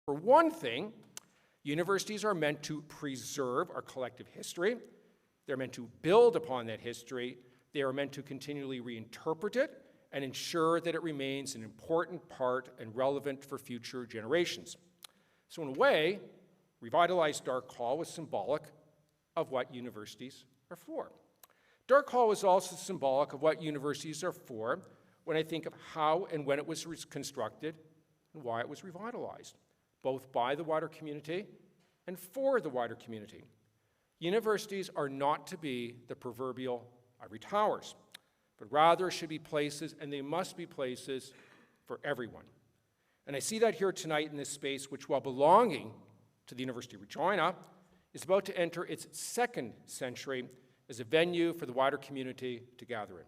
For one thing, universities are meant to preserve our collective history. They're meant to build upon that history. They are meant to continually reinterpret it and ensure that it remains an important part and relevant for future generations. So in a way, revitalized Dark Hall was symbolic of what universities are for. Dark Hall is also symbolic of what universities are for when I think of how and when it was constructed and why it was revitalized, both by the wider community and for the wider community. Universities are not to be the proverbial ivory towers, but rather should be places, and they must be places, for everyone. And I see that here tonight in this space, which, while belonging to the University of Regina, is about to enter its second century as a venue for the wider community to gather in.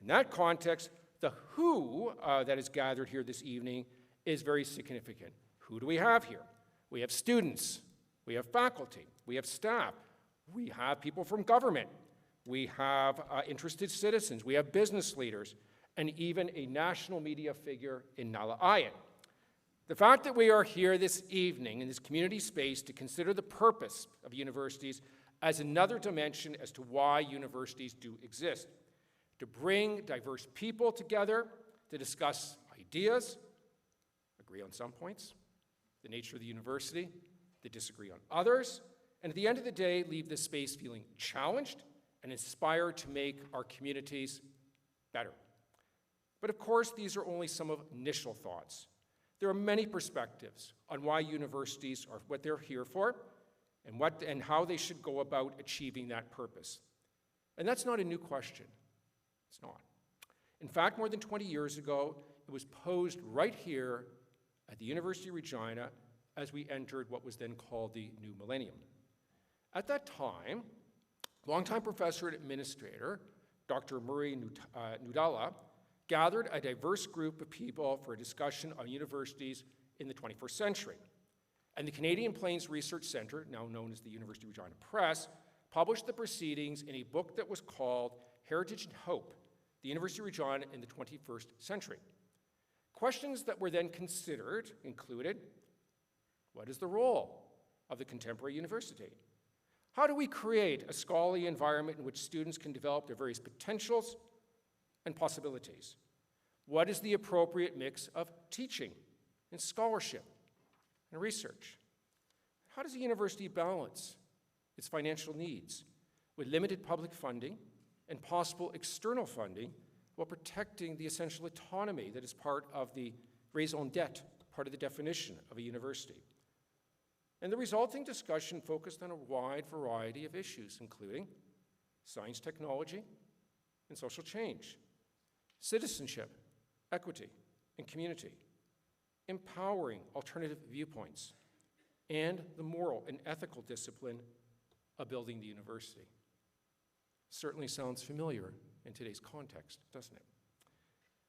In that context, the who that is gathered here this evening is very significant. Who do we have here? We have students, we have faculty, we have staff, we have people from government, we have interested citizens, we have business leaders, and even a national media figure in Nala Ayan. The fact that we are here this evening in this community space to consider the purpose of universities as another dimension as to why universities do exist, to bring diverse people together to discuss ideas, agree on some points, the nature of the university, to disagree on others, and at the end of the day, leave this space feeling challenged and inspired to make our communities better. But of course, these are only some of initial thoughts. There are many perspectives on why universities are what they're here for and how they should go about achieving that purpose. And that's not a new question. It's not. In fact, more than 20 years ago, it was posed right here at the University of Regina as we entered what was then called the New Millennium. At that time, longtime professor and administrator, Dr. Murray Nudala, gathered a diverse group of people for a discussion on universities in the 21st century. And the Canadian Plains Research Centre, now known as the University of Regina Press, published the proceedings in a book that was called Heritage and Hope, the University of Regina in the 21st Century. Questions that were then considered included, what is the role of the contemporary university? How do we create a scholarly environment in which students can develop their various potentials and possibilities? What is the appropriate mix of teaching and scholarship and research? How does a university balance its financial needs with limited public funding and possible external funding while protecting the essential autonomy that is part of the raison d'etre, part of the definition of a university? And the resulting discussion focused on a wide variety of issues, including science, technology, and social change, citizenship, equity, and community, empowering alternative viewpoints, and the moral and ethical discipline of building the university. Certainly sounds familiar in today's context, doesn't it?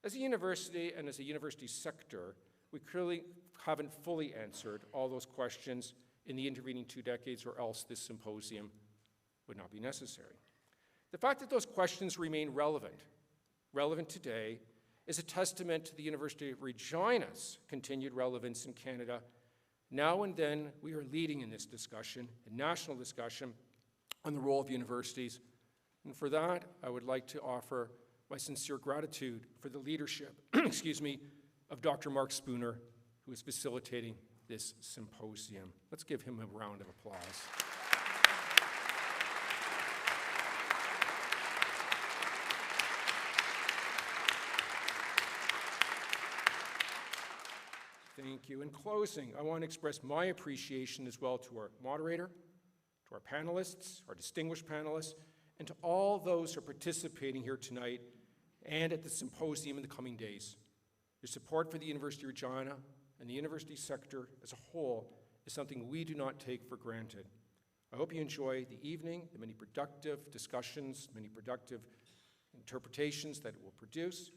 As a university and as a university sector, we clearly haven't fully answered all those questions in the intervening 2 decades, or else this symposium would not be necessary. The fact that those questions remain relevant today, is a testament to the University of Regina's continued relevance in Canada. Now and then, we are leading in this discussion, a national discussion, on the role of universities. And for that, I would like to offer my sincere gratitude for the leadership, of Dr. Mark Spooner, who is facilitating this symposium. Let's give him a round of applause. Thank you. In closing, I want to express my appreciation as well to our moderator, to our panelists, our distinguished panelists, and to all those who are participating here tonight and at the symposium in the coming days. Your support for the University of Regina and the university sector as a whole is something we do not take for granted. I hope you enjoy the evening, the many productive discussions, many productive interpretations that it will produce.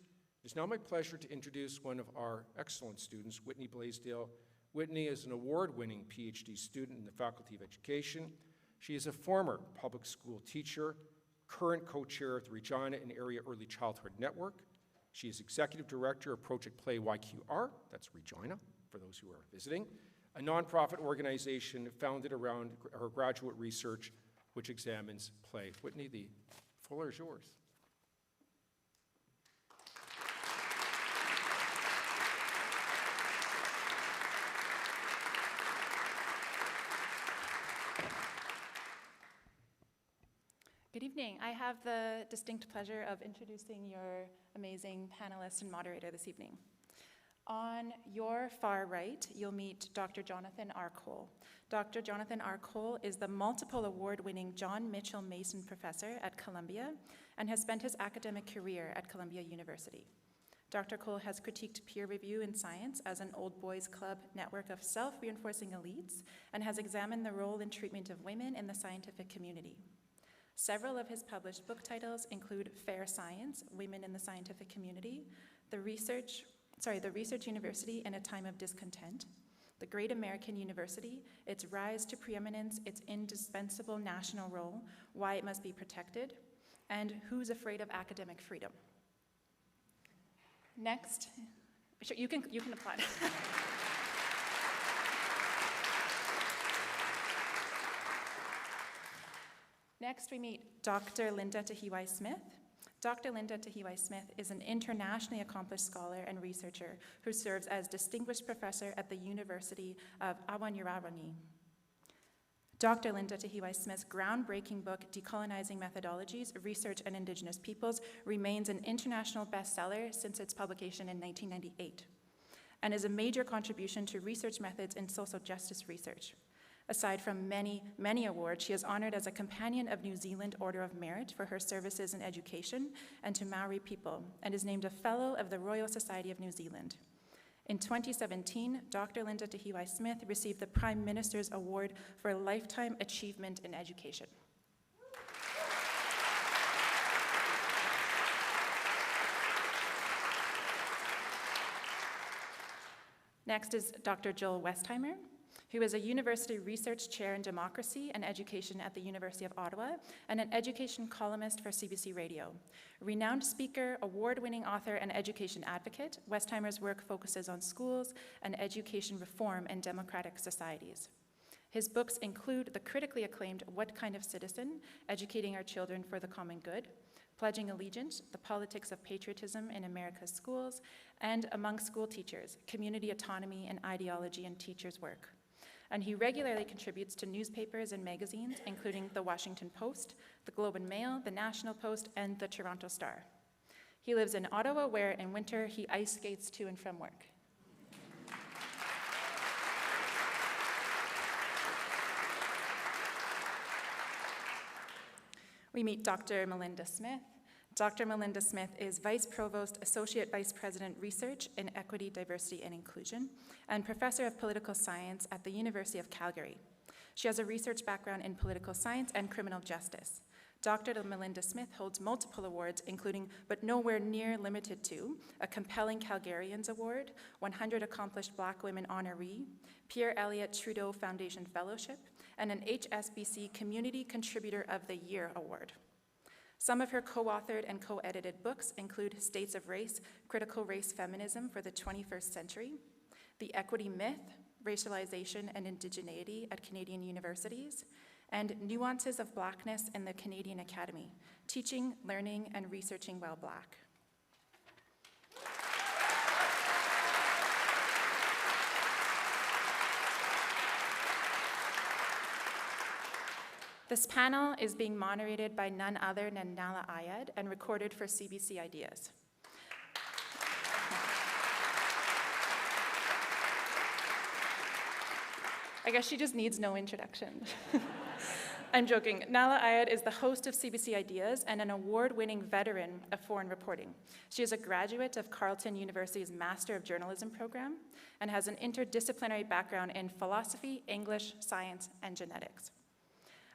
It is now my pleasure to introduce one of our excellent students, Whitney Blaisdell. Whitney is an award-winning PhD student in the Faculty of Education. She is a former public school teacher, current co-chair of the Regina and Area Early Childhood Network. She is executive director of Project Play YQR, that's Regina, for those who are visiting, a nonprofit organization founded around her graduate research, which examines play. Whitney, the floor is yours. Good evening. I have the distinct pleasure of introducing your amazing panelist and moderator this evening. On your far right, you'll meet Dr. Jonathan R. Cole. Dr. Jonathan R. Cole is the multiple award-winning John Mitchell Mason Professor at Columbia and has spent his academic career at Columbia University. Dr. Cole has critiqued peer review in science as an old boys club network of self-reinforcing elites and has examined the role and treatment of women in the scientific community. Several of his published book titles include Fair Science, Women in the Scientific Community, The Research University in a Time of Discontent, The Great American University, Its Rise to Preeminence, Its Indispensable National Role, Why It Must Be Protected, and Who's Afraid of Academic Freedom. Next, sure, you can applaud. Next, we meet Dr. Linda Tuhiwai Smith. Dr. Linda Tuhiwai Smith is an internationally accomplished scholar and researcher who serves as Distinguished Professor at the University of Awanuiārangi. Dr. Linda Tuhiwai Smith's groundbreaking book, Decolonizing Methodologies, Research and Indigenous Peoples, remains an international bestseller since its publication in 1998, and is a major contribution to research methods in social justice research. Aside from many, many awards, she is honored as a Companion of New Zealand Order of Merit for her services in education and to Maori people, and is named a Fellow of the Royal Society of New Zealand. In 2017, Dr. Linda Tuhiwai Smith received the Prime Minister's Award for Lifetime Achievement in Education. Next is Dr. Joel Westheimer, who is a university research chair in democracy and education at the University of Ottawa and an education columnist for CBC Radio. Renowned speaker, award-winning author, and education advocate, Westheimer's work focuses on schools and education reform in democratic societies. His books include the critically acclaimed What Kind of Citizen? Educating Our Children for the Common Good, Pledging Allegiance, The Politics of Patriotism in America's Schools, and Among School Teachers, Community Autonomy and Ideology in Teachers' Work. And he regularly contributes to newspapers and magazines, including The Washington Post, The Globe and Mail, The National Post, and The Toronto Star. He lives in Ottawa, where in winter he ice skates to and from work. We meet Dr. Malinda Smith. Dr. Malinda Smith is Vice-Provost, Associate Vice President, Research in Equity, Diversity, and Inclusion, and Professor of Political Science at the University of Calgary. She has a research background in political science and criminal justice. Dr. Malinda Smith holds multiple awards, including, but nowhere near limited to, a Compelling Calgarians Award, 100 Accomplished Black Women Honoree, Pierre Elliott Trudeau Foundation Fellowship, and an HSBC Community Contributor of the Year Award. Some of her co-authored and co-edited books include States of Race, Critical Race Feminism for the 21st Century, The Equity Myth, Racialization and Indigeneity at Canadian Universities, and Nuances of Blackness in the Canadian Academy, Teaching, Learning, and Researching While Black. This panel is being moderated by none other than Nala Ayad and recorded for CBC Ideas. I guess she just needs no introduction. I'm joking. Nala Ayad is the host of CBC Ideas and an award-winning veteran of foreign reporting. She is a graduate of Carleton University's Master of Journalism program and has an interdisciplinary background in philosophy, English, science, and genetics.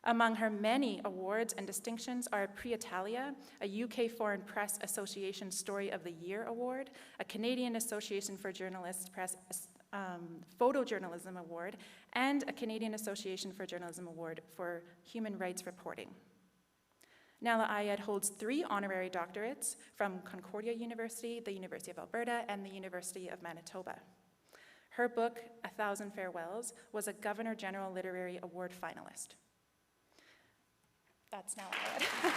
Among her many awards and distinctions are a Prix Italia, a UK Foreign Press Association Story of the Year Award, a Canadian Association for Journalists Press Photojournalism Award, and a Canadian Association for Journalism Award for Human Rights Reporting. Nala Ayad holds 3 honorary doctorates from Concordia University, the University of Alberta, and the University of Manitoba. Her book, A Thousand Farewells, was a Governor General Literary Award finalist. That's now all.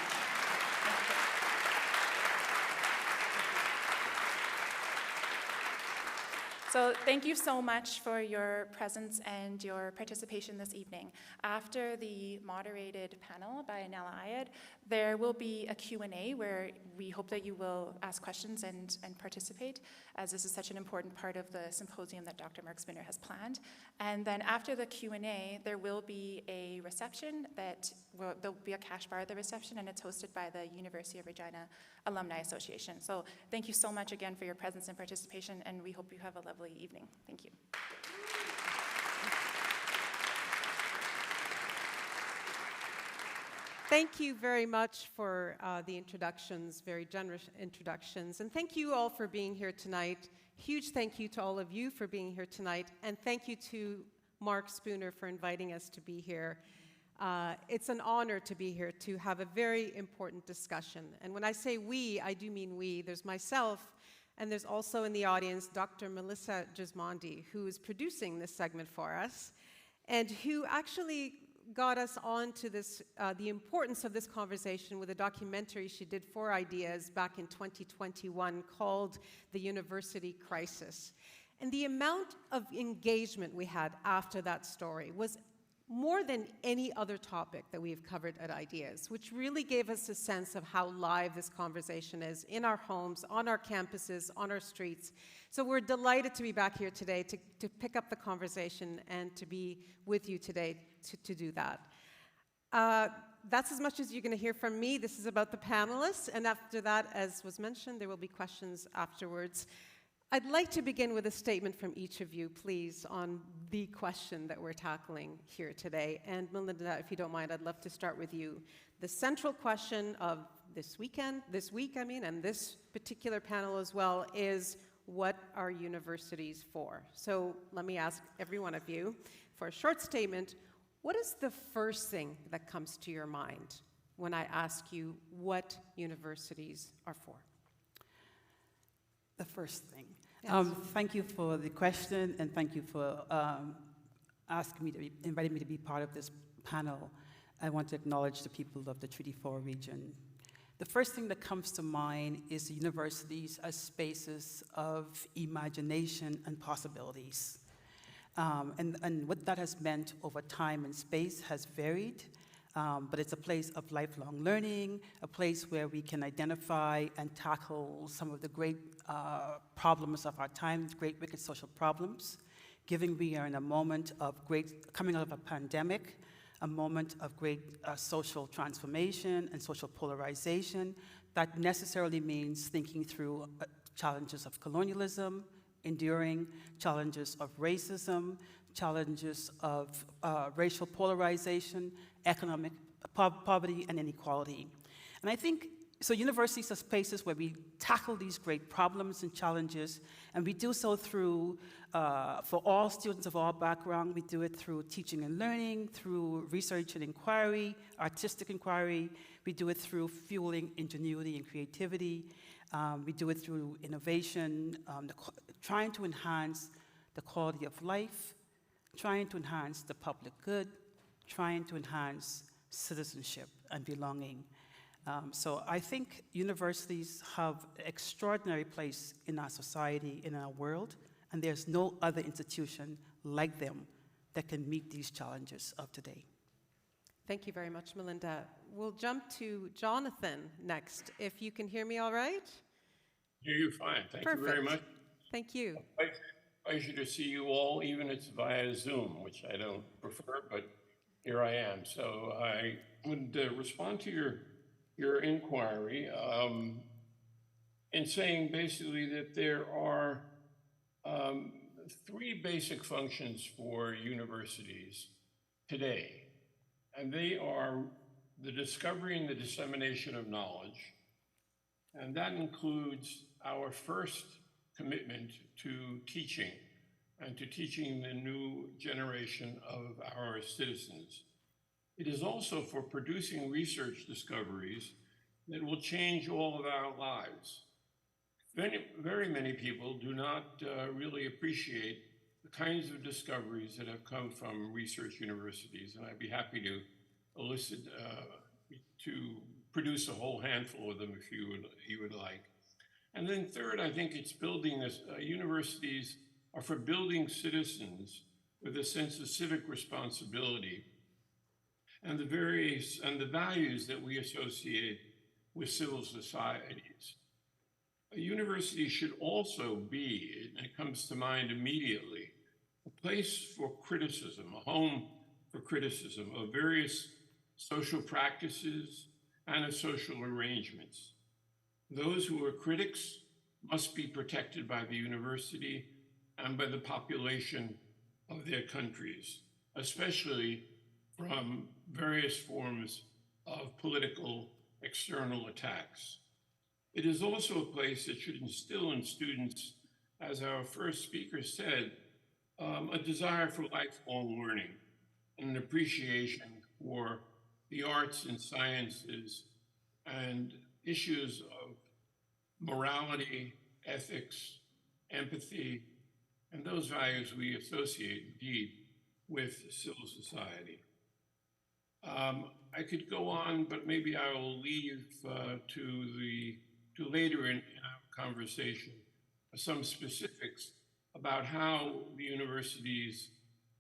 So thank you so much for your presence and your participation this evening. After the moderated panel by Nella Ayad, there will be a Q&A where we hope that you will ask questions and participate, as this is such an important part of the symposium that Dr. Merck-Spinner has planned. And then after the Q&A, there will be a reception there'll be a cash bar at the reception, and it's hosted by the University of Regina Alumni Association. So thank you so much again for your presence and participation, and we hope you have a lovely evening. Thank you. Thank you very much for the introductions, very generous introductions. And thank you all for being here tonight. Huge thank you to all of you for being here tonight. And thank you to Mark Spooner for inviting us to be here. It's an honor to be here to have a very important discussion. And when I say we, I do mean we. There's myself, and there's also in the audience Dr. Melissa Gismondi, who is producing this segment for us, and who actually got us on to this, the importance of this conversation with a documentary she did for Ideas back in 2021 called The University Crisis. And the amount of engagement we had after that story was more than any other topic that we've covered at Ideas, which really gave us a sense of how live this conversation is in our homes, on our campuses, on our streets. So we're delighted to be back here today to pick up the conversation and to be with you today to do that. That's as much as you're going to hear from me. This is about the panelists, and after that, as was mentioned, there will be questions afterwards. I'd like to begin with a statement from each of you, please, on the question that we're tackling here today. And Malinda, if you don't mind, I'd love to start with you. The central question of this week, and this particular panel as well, is what are universities for? So let me ask every one of you for a short statement. What is the first thing that comes to your mind when I ask you what universities are for? The first thing. Yes. Thank you for the question, and thank you for inviting me to be part of this panel. I want to acknowledge the people of the Treaty 4 region. The first thing that comes to mind is universities as spaces of imagination and possibilities. And what that has meant over time and space has varied. But it's a place of lifelong learning, a place where we can identify and tackle some of the great problems of our time, great wicked social problems. Given we are in a moment of coming out of a pandemic, a moment of great social transformation and social polarization, that necessarily means thinking through challenges of colonialism, enduring challenges of racism, challenges of racial polarization, economic poverty, and inequality. And I think, so universities are spaces where we tackle these great problems and challenges, and we do so through, for all students of all backgrounds, we do it through teaching and learning, through research and inquiry, artistic inquiry, we do it through fueling ingenuity and creativity, we do it through innovation, trying to enhance the quality of life, trying to enhance the public good, trying to enhance citizenship and belonging. So I think universities have an extraordinary place in our society, in our world, and there's no other institution like them that can meet these challenges of today. Thank you very much, Malinda. We'll jump to Jonathan next. If you can hear me all right? Hear you fine. Thank Perfect. you very much. Thank you. Pleasure to see you all, even if it's via Zoom, which I don't prefer, but here I am. So I would respond to your inquiry in saying basically that there are three basic functions for universities today, and they are the discovery and the dissemination of knowledge, and that includes our first commitment to teaching and to teaching the new generation of our citizens. It is also for producing research discoveries that will change all of our lives. Very many people do not really appreciate the kinds of discoveries that have come from research universities, and I'd be happy to elicit, to produce a whole handful of them if you would like. And then third, I think it's building this, universities are for building citizens with a sense of civic responsibility and the values that we associate with civil societies. A university should also be, and it comes to mind immediately, a place for criticism, a home for criticism of various social practices and of social arrangements. Those who are critics must be protected by the university and by the population of their countries, especially from various forms of political external attacks. It is also a place that should instill in students, as our first speaker said, a desire for lifelong learning and an appreciation for the arts and sciences and issues of morality, ethics, empathy, and those values we associate indeed with civil society. I could go on, but maybe I will leave to later in our conversation some specifics about how the university's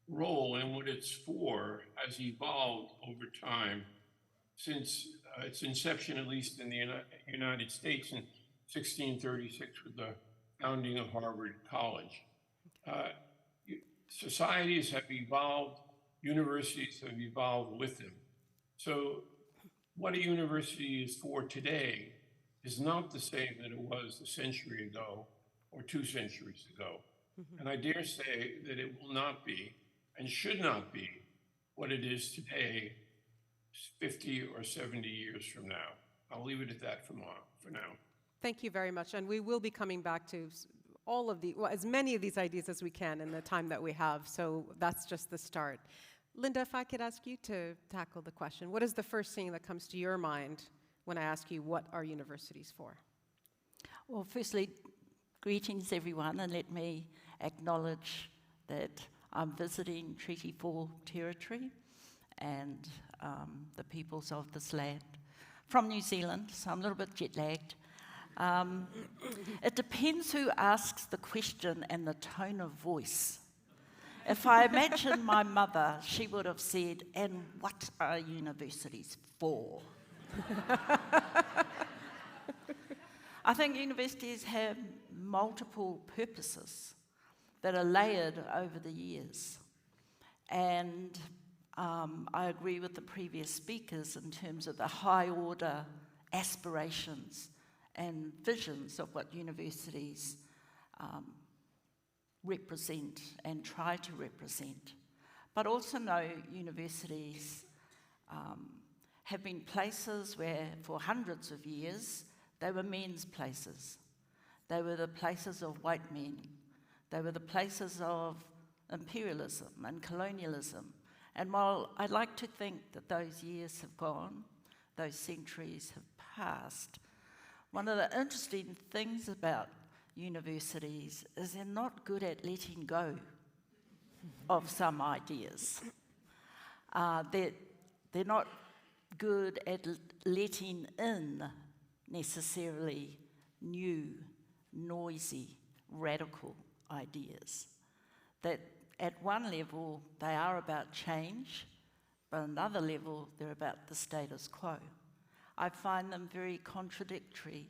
role and what it's for has evolved over time since its inception, at least in the United States in 1636 with the founding of Harvard College. Societies have evolved, universities have evolved with them. So what a university is for today is not the same that it was a century ago or 2 centuries ago. And I dare say that it will not be and should not be what it is today, 50 or 70 years from now. I'll leave it at that for now. Thank you very much. And we will be coming back to all of as many of these ideas as we can in the time that we have. So that's just the start. Linda, if I could ask you to tackle the question, what is the first thing that comes to your mind when I ask you what are universities for? Well, firstly, greetings everyone, and let me acknowledge that I'm visiting Treaty 4 territory and the peoples of this land from New Zealand, so I'm a little bit jet-lagged. It depends who asks the question and the tone of voice. If I imagine my mother, she would have said, "And what are universities for?" I think universities have multiple purposes that are layered over the years. And I agree with the previous speakers in terms of the high order aspirations and visions of what universities represent and try to represent. But also know universities have been places where for hundreds of years they were men's places. They were the places of white men. They were the places of imperialism and colonialism. And while I'd like to think that those years have gone, those centuries have passed, one of the interesting things about universities is they're not good at letting go of some ideas. They're not good at letting in necessarily new, noisy, radical ideas. That at one level they are about change, but at another level they're about the status quo. I find them very contradictory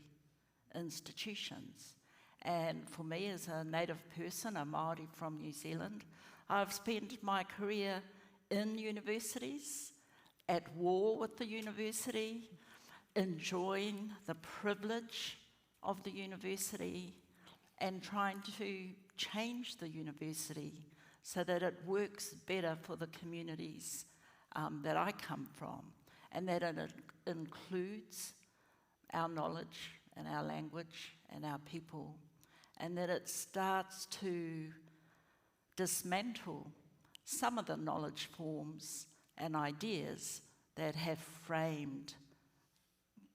institutions. And for me as a native person, a Māori from New Zealand, I've spent my career in universities, at war with the university, enjoying the privilege of the university, and trying to change the university so that it works better for the communities that I come from, and that it includes our knowledge and our language and our people, and that it starts to dismantle some of the knowledge forms and ideas that have framed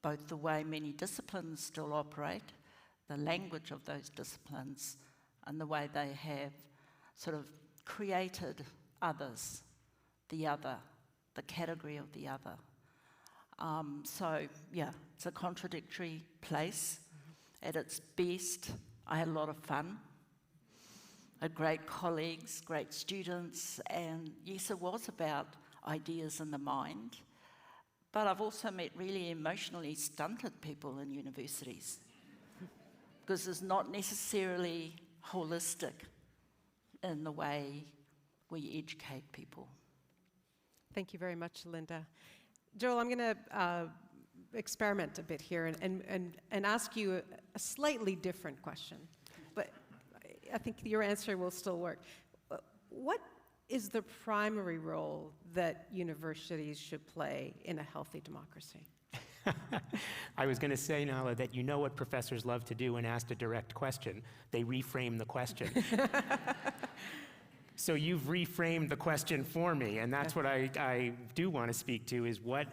both the way many disciplines still operate, the language of those disciplines, and the way they have sort of created others, the other, the category of the other. So, yeah, it's a contradictory place. At its best, I had a lot of fun. I had great colleagues, great students, and yes, it was about ideas in the mind. But I've also met really emotionally stunted people in universities because it's not necessarily holistic in the way we educate people. Thank you very much, Linda. Joel, I'm going to experiment a bit here and ask you a slightly different question, but I think your answer will still work. What is the primary role that universities should play in a healthy democracy? I was going to say, Nala, that you know what professors love to do when asked a direct question. They reframe the question. So you've reframed the question for me, and that's what I do want to speak to, is what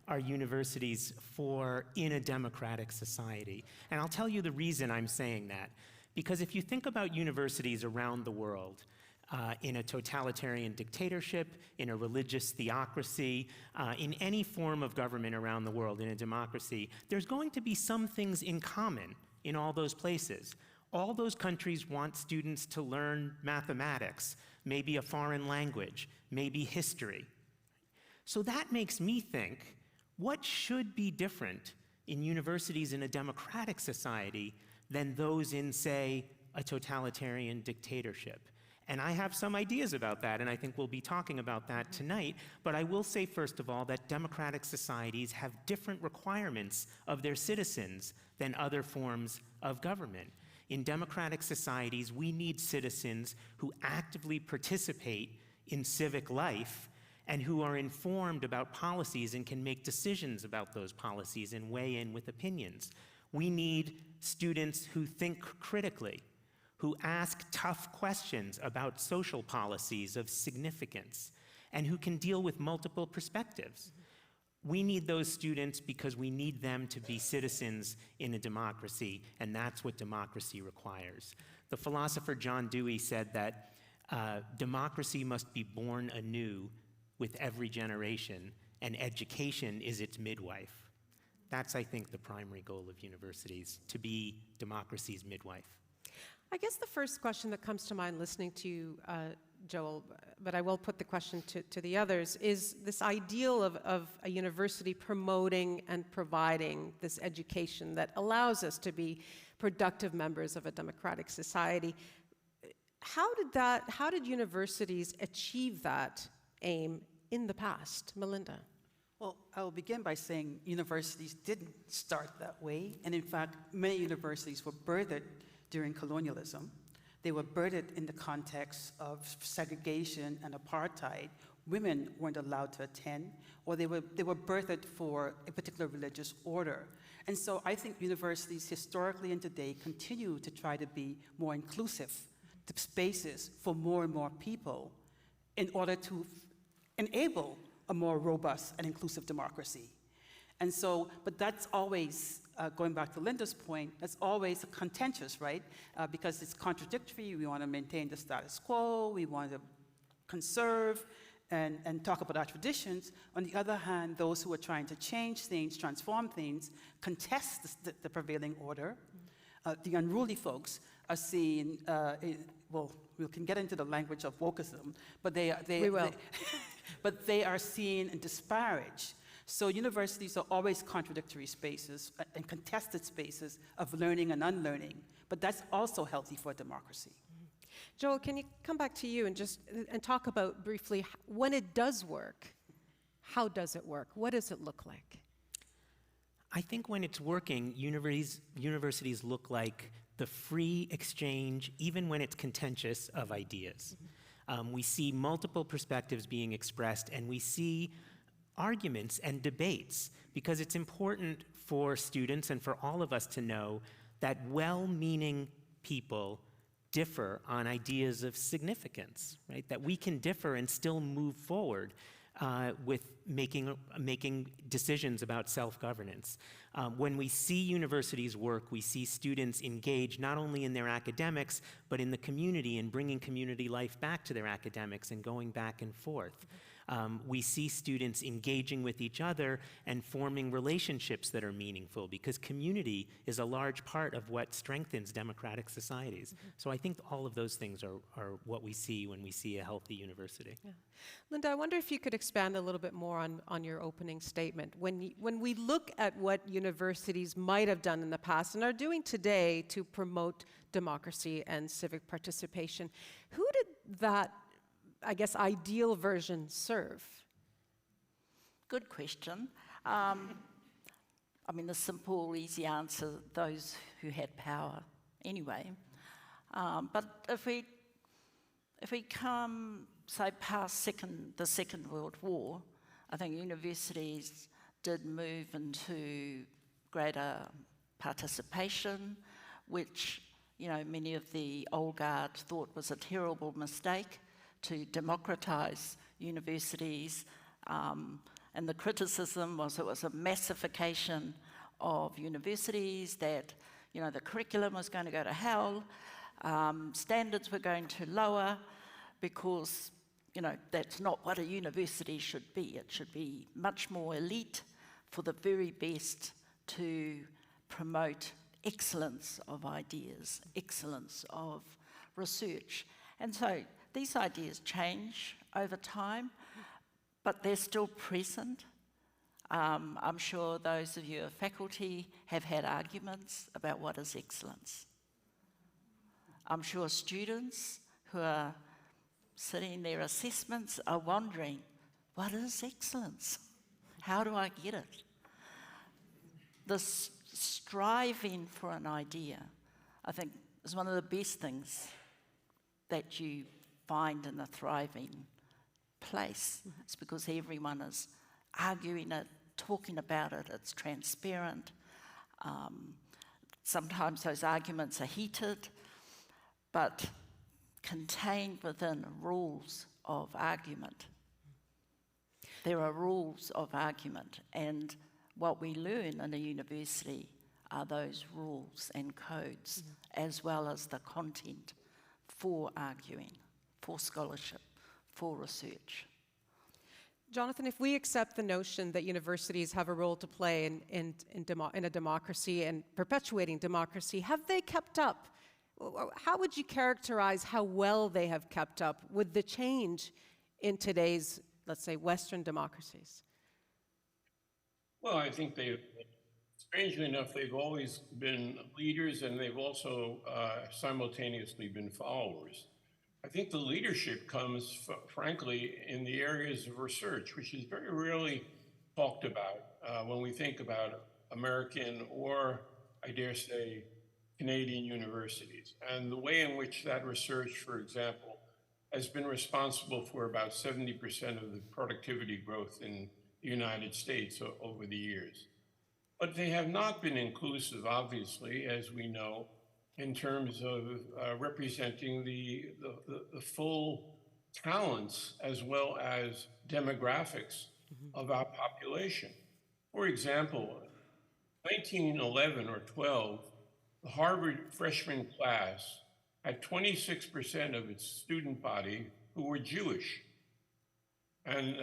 are universities for in a democratic society? And I'll tell you the reason I'm saying that. Because if you think about universities around the world, in a totalitarian dictatorship, in a religious theocracy, in any form of government around the world, in a democracy, there's going to be some things in common in all those places. All those countries want students to learn mathematics, maybe a foreign language, maybe history. So that makes me think, what should be different in universities in a democratic society than those in, say, a totalitarian dictatorship? And I have some ideas about that, and I think we'll be talking about that tonight. But I will say, first of all, that democratic societies have different requirements of their citizens than other forms of government. In democratic societies, we need citizens who actively participate in civic life and who are informed about policies and can make decisions about those policies and weigh in with opinions. We need students who think critically, who ask tough questions about social policies of significance, and who can deal with multiple perspectives. We need those students because we need them to be citizens in a democracy, and that's what democracy requires. The philosopher John Dewey said that democracy must be born anew with every generation, and education is its midwife. That's, I think, the primary goal of universities, to be democracy's midwife. I guess the first question that comes to mind listening to you, Joel, but I will put the question to the others, is this ideal of a university promoting and providing this education that allows us to be productive members of a democratic society. How did universities achieve that aim in the past? Malinda. Well, I will begin by saying universities didn't start that way. And in fact, many universities were birthed during colonialism. They were birthed in the context of segregation and apartheid. Women weren't allowed to attend, or they were birthed for a particular religious order. And so I think universities historically and today continue to try to be more inclusive, to spaces for more and more people in order to enable a more robust and inclusive democracy. And so, but that's always, going back to Linda's point, that's always contentious, right? Because it's contradictory. We want to maintain the status quo. We want to conserve and talk about our traditions. On the other hand, those who are trying to change things, transform things, contest the prevailing order. The unruly folks are seen, well, we can get into the language of wokeism, but but they are seen and disparaged. So universities are always contradictory spaces and contested spaces of learning and unlearning, but that's also healthy for democracy. Joel, can you come back to you and just talk about briefly, when it does work, how does it work? What does it look like? I think when it's working, universities look like the free exchange, even when it's contentious, of ideas. We see multiple perspectives being expressed, and we see arguments and debates, because it's important for students and for all of us to know that well-meaning people differ on ideas of significance, right? That we can differ and still move forward with making decisions about self-governance. When we see universities work, we see students engage not only in their academics, but in the community and bringing community life back to their academics and going back and forth. We see students engaging with each other and forming relationships that are meaningful, because community is a large part of what strengthens democratic societies. So I think all of those things are what we see when we see a healthy university. Yeah. Linda, I wonder if you could expand a little bit more on your opening statement. When we look at what universities might have done in the past and are doing today to promote democracy and civic participation, who did that, I guess, ideal version serve? Good question. I mean, the simple, easy answer, those who had power anyway. But if we come, say, past the Second World War, I think universities did move into greater participation, which, you know, many of the old guard thought was a terrible mistake, to democratise universities, and the criticism was it was a massification of universities, that, you know, the curriculum was going to go to hell, standards were going to lower, because, you know, that's not what a university should be. It should be much more elite, for the very best, to promote excellence of ideas, excellence of research. And so these ideas change over time, but they're still present. I'm sure those of you at faculty have had arguments about what is excellence. I'm sure students who are sitting their assessments are wondering, what is excellence? How do I get it? This striving for an idea, I think, is one of the best things that you find in a thriving place. It's because everyone is arguing it, talking about it, it's transparent. Sometimes those arguments are heated, but contained within rules of argument. There are rules of argument, and what we learn in a university are those rules and codes, as well as the content for arguing, for scholarship, for research. Jonathan, if we accept the notion that universities have a role to play in a democracy and perpetuating democracy, have they kept up? How would you characterize how well they have kept up with the change in today's, let's say, Western democracies? Well, I think strangely enough, they've always been leaders, and they've also simultaneously been followers. I think the leadership comes, frankly, in the areas of research, which is very rarely talked about when we think about American, or I dare say, Canadian universities, and the way in which that research, for example, has been responsible for about 70% of the productivity growth in the United States over the years. But they have not been inclusive, obviously, as we know, in terms of representing the full talents as well as demographics of our population. For example, 1911 or 12, the Harvard freshman class had 26% of its student body who were Jewish. And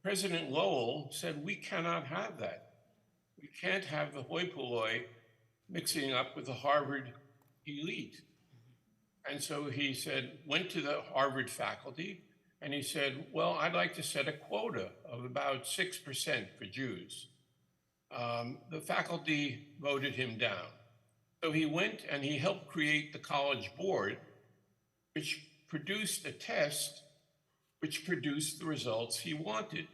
President Lowell said, we cannot have that. We can't have the hoi polloi mixing up with the Harvard elite. And so he went to the Harvard faculty, and he said, well, I'd like to set a quota of about 6% for Jews. The faculty voted him down. So he went and he helped create the College Board, which produced a test which produced the results he wanted.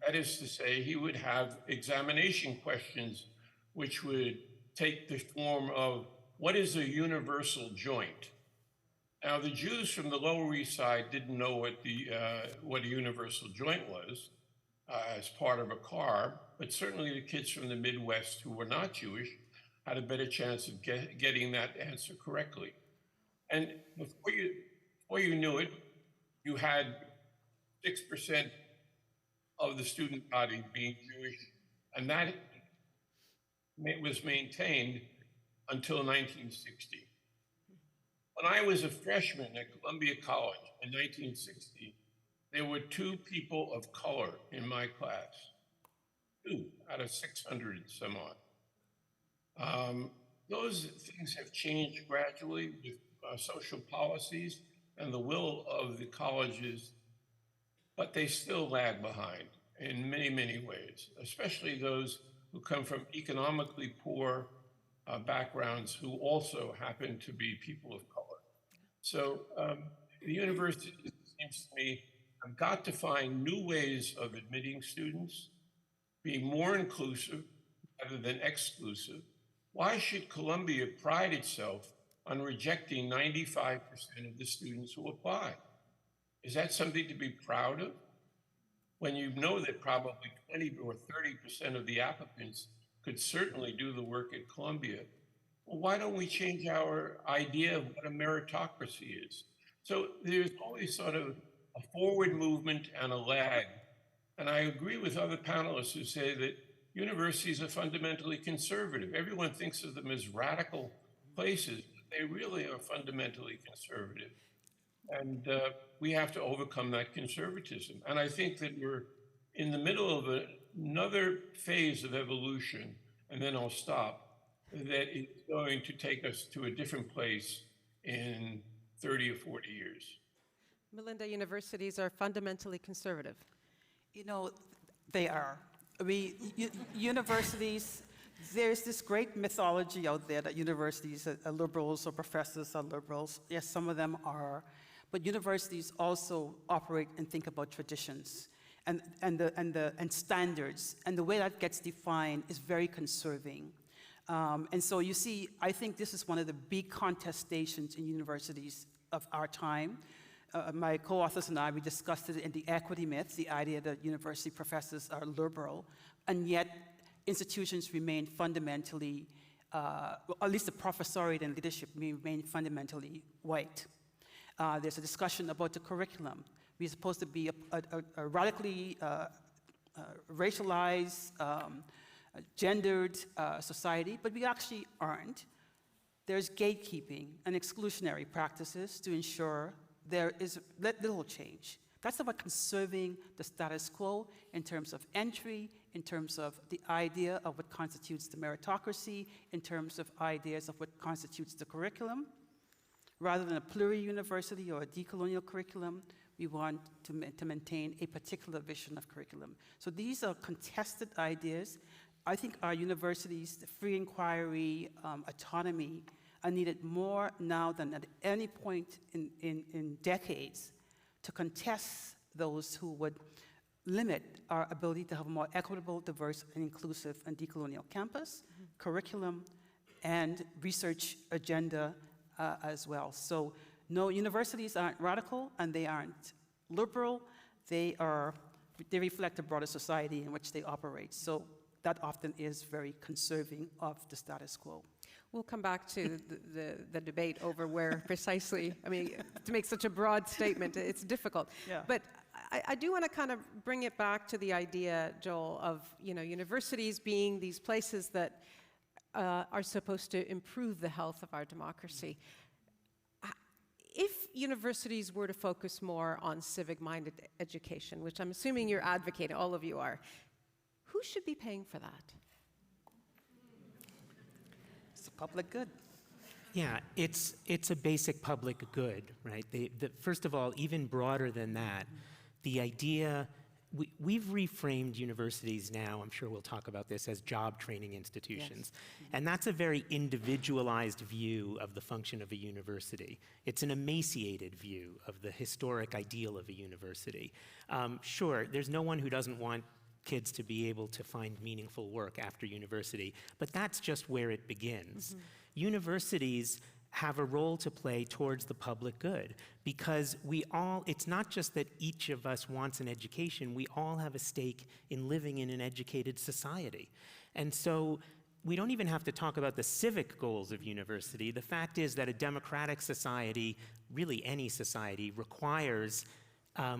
That is to say, he would have examination questions which would take the form of, what is a universal joint? Now, the Jews from the Lower East Side didn't know what a universal joint was as part of a car, but certainly the kids from the Midwest who were not Jewish had a better chance of getting that answer correctly. And before you knew it, you had 6% of the student body being Jewish, and that was maintained until 1960. When I was a freshman at Columbia College in 1960, there were 2 people of color in my class, 2 out of 600 some odd. Those things have changed gradually with social policies and the will of the colleges, but they still lag behind in many, many ways, especially those who come from economically poor backgrounds who also happen to be people of color. So the university, it seems to me, have got to find new ways of admitting students, be more inclusive rather than exclusive. Why should Columbia pride itself on rejecting 95% of the students who apply? Is that something to be proud of? When you know that probably 20 or 30% of the applicants could certainly do the work at Columbia, well, why don't we change our idea of what a meritocracy is? So there's always sort of a forward movement and a lag. And I agree with other panelists who say that universities are fundamentally conservative. Everyone thinks of them as radical places, but they really are fundamentally conservative. And we have to overcome that conservatism. And I think that we're in the middle of another phase of evolution, and then I'll stop, that is going to take us to a different place in 30 or 40 years. Malinda, universities are fundamentally conservative. You know, they are. Universities, there's this great mythology out there that universities are liberals or professors are liberals. Yes, some of them are. But universities also operate and think about traditions and standards. And the way that gets defined is very conserving. And so you see, I think this is one of the big contestations in universities of our time. My co-authors and I, we discussed it in the equity myth, the idea that university professors are liberal, and yet institutions remain fundamentally, at least the professoriate and leadership remain fundamentally white. There's a discussion about the curriculum. We're supposed to be a radically racialized, gendered society, but we actually aren't. There's gatekeeping and exclusionary practices to ensure there is little change. That's about conserving the status quo in terms of entry, in terms of the idea of what constitutes the meritocracy, in terms of ideas of what constitutes the curriculum. Rather than a pluri-university or a decolonial curriculum, we want to maintain a particular vision of curriculum. So these are contested ideas. I think our universities, the free inquiry, autonomy, are needed more now than at any point in decades to contest those who would limit our ability to have a more equitable, diverse, and inclusive and decolonial campus, curriculum, and research agenda as well. So no, universities aren't radical and they aren't liberal. They reflect a broader society in which they operate. So that often is very conserving of the status quo. We'll come back to the debate over where precisely, I mean, to make such a broad statement, it's difficult. Yeah. But I do want to kind of bring it back to the idea, Joel, of universities being these places that are supposed to improve the health of our democracy. If universities were to focus more on civic-minded education, which I'm assuming you're advocating, all of you are, who should be paying for that? It's a public good. Yeah, it's a basic public good, right? First of all, even broader than that, the idea, we've reframed universities now, I'm sure we'll talk about this, as job training institutions. Yes. And that's a very individualized view of the function of a university. It's an emaciated view of the historic ideal of a university. Sure, there's no one who doesn't want kids to be able to find meaningful work after university, but that's just where it begins. Mm-hmm. Universities have a role to play towards the public good because it's not just that each of us wants an education, we all have a stake in living in an educated society. And so we don't even have to talk about the civic goals of university. The fact is that a democratic society, really any society, requires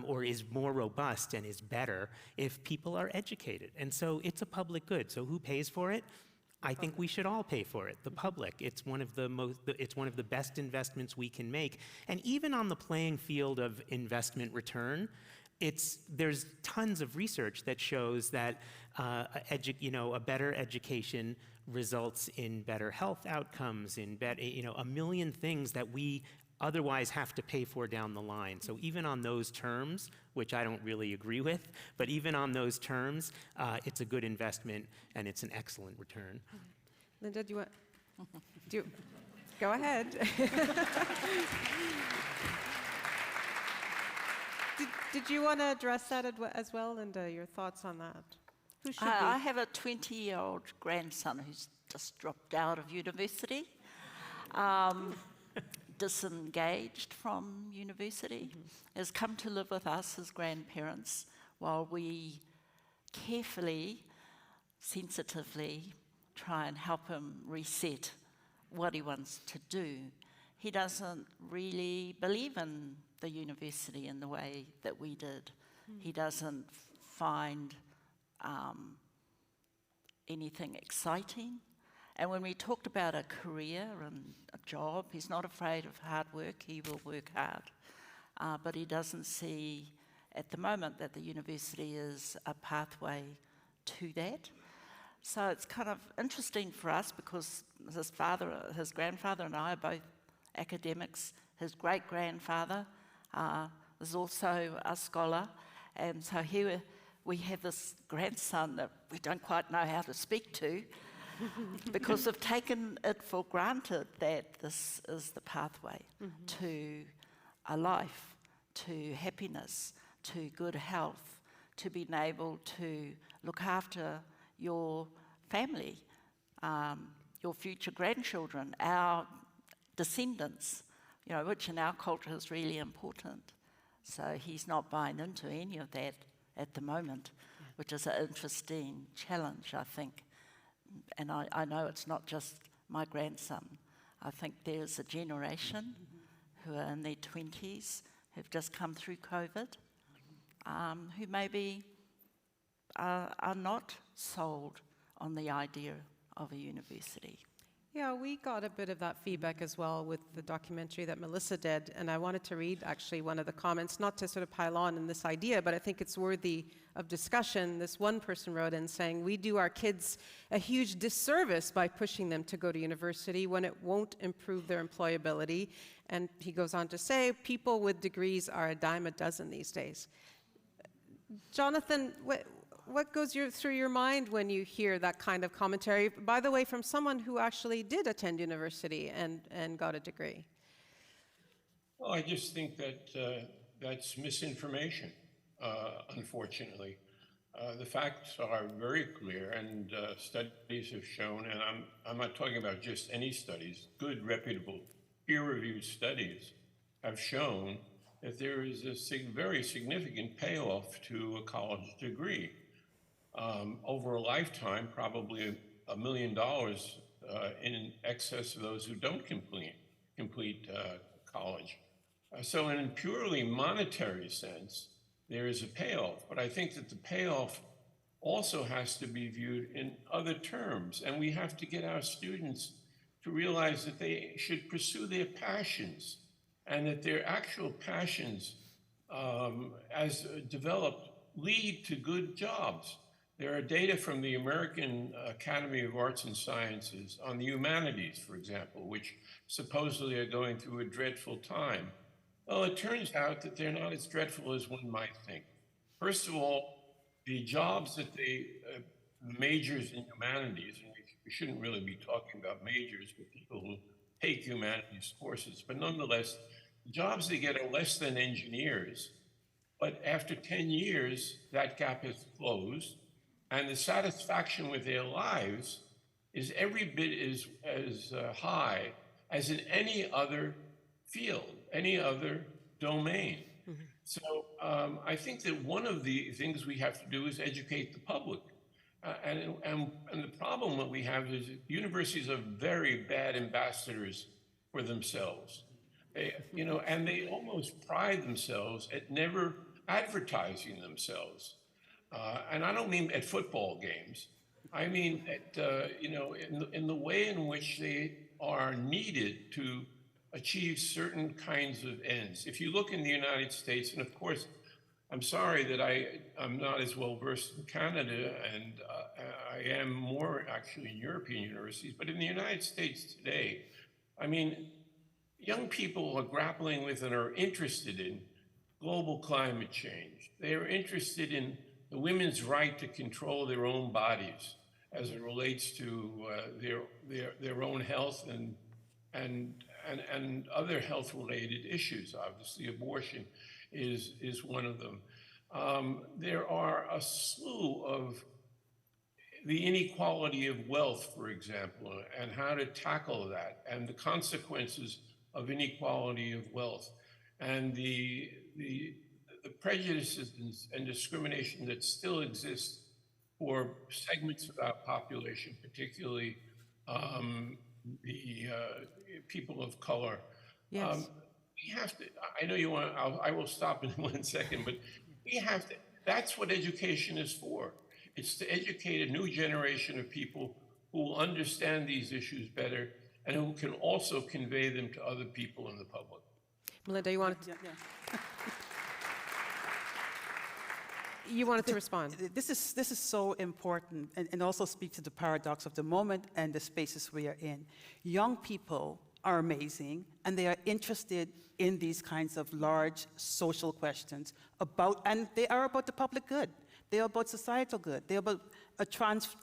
or is more robust and is better if people are educated. And so it's a public good. So who pays for it? I think we should all pay for it, the public. It's one of the best investments we can make. And even on the playing field of investment return, there's tons of research that shows that a better education results in better health outcomes, in a million things that we otherwise have to pay for down the line. So even on those terms, which I don't really agree with, but even on those terms, it's a good investment and it's an excellent return. Linda, go ahead. Did you want to address that as well, Linda, your thoughts on that? Who should I have a 20-year-old grandson who's just dropped out of university. Disengaged from university, has come to live with us as grandparents while we carefully, sensitively try and help him reset what he wants to do. He doesn't really believe in the university in the way that we did. He doesn't find anything exciting. And when we talked about a career and a job, he's not afraid of hard work. He will work hard. But he doesn't see at the moment that the university is a pathway to that. So it's kind of interesting for us because his grandfather and I are both academics. His great-grandfather is also a scholar. And so here we have this grandson that we don't quite know how to speak to, because we've taken it for granted that this is the pathway to a life, to happiness, to good health, to being able to look after your family, your future grandchildren, our descendants, which in our culture is really important. So he's not buying into any of that at the moment, which is an interesting challenge, I think. And I know it's not just my grandson. I think there's a generation who are in their 20s, who've just come through COVID, who maybe are not sold on the idea of a university. Yeah, we got a bit of that feedback as well with the documentary that Melissa did, and I wanted to read actually one of the comments, not to sort of pile on in this idea, but I think it's worthy of discussion. This one person wrote in saying, we do our kids a huge disservice by pushing them to go to university when it won't improve their employability. And he goes on to say, people with degrees are a dime a dozen these days. Jonathan, what goes through your mind when you hear that kind of commentary, by the way, from someone who actually did attend university and got a degree? Well, I just think that that's misinformation, unfortunately. The facts are very clear, and studies have shown, and I'm not talking about just any studies, good, reputable, peer-reviewed studies have shown that there is a very significant payoff to a college degree. Over a lifetime, probably $1 million in excess of those who don't complete college. So in a purely monetary sense, there is a payoff, but I think that the payoff also has to be viewed in other terms, and we have to get our students to realize that they should pursue their passions, and that their actual passions, as developed, lead to good jobs. There are data from the American Academy of Arts and Sciences on the humanities, for example, which supposedly are going through a dreadful time. Well, it turns out that they're not as dreadful as one might think. First of all, the jobs that majors in humanities, and we shouldn't really be talking about majors, but people who take humanities courses, but nonetheless, the jobs they get are less than engineers, but after 10 years, that gap is closed, and the satisfaction with their lives is every bit as high as in any other field, any other domain. So I think that one of the things we have to do is educate the public. And the problem that we have is universities are very bad ambassadors for themselves. And they almost pride themselves at never advertising themselves. And I don't mean at football games, I mean, in the way in which they are needed to achieve certain kinds of ends. If you look in the United States, and of course, I'm sorry that I'm not as well versed in Canada, and I am more actually in European universities, but in the United States today, I mean, young people are grappling with and are interested in global climate change. They are interested in the women's right to control their own bodies as it relates to their own health and other health-related issues. Obviously, abortion is one of them. There are a slew of the inequality of wealth, for example, and how to tackle that, and the consequences of inequality of wealth, and the prejudices and discrimination that still exist for segments of our population, particularly the people of color. Yes. We have to, I know you want, I will stop in 1 second, but we have to, that's what education is for. It's to educate a new generation of people who will understand these issues better and who can also convey them to other people in the public. Malinda, you wanted to, you wanted to respond. This is so important, and also speaks to the paradox of the moment and the spaces we are in. Young people are amazing, and they are interested in these kinds of large social questions and they are about the public good. They are about societal good. They are about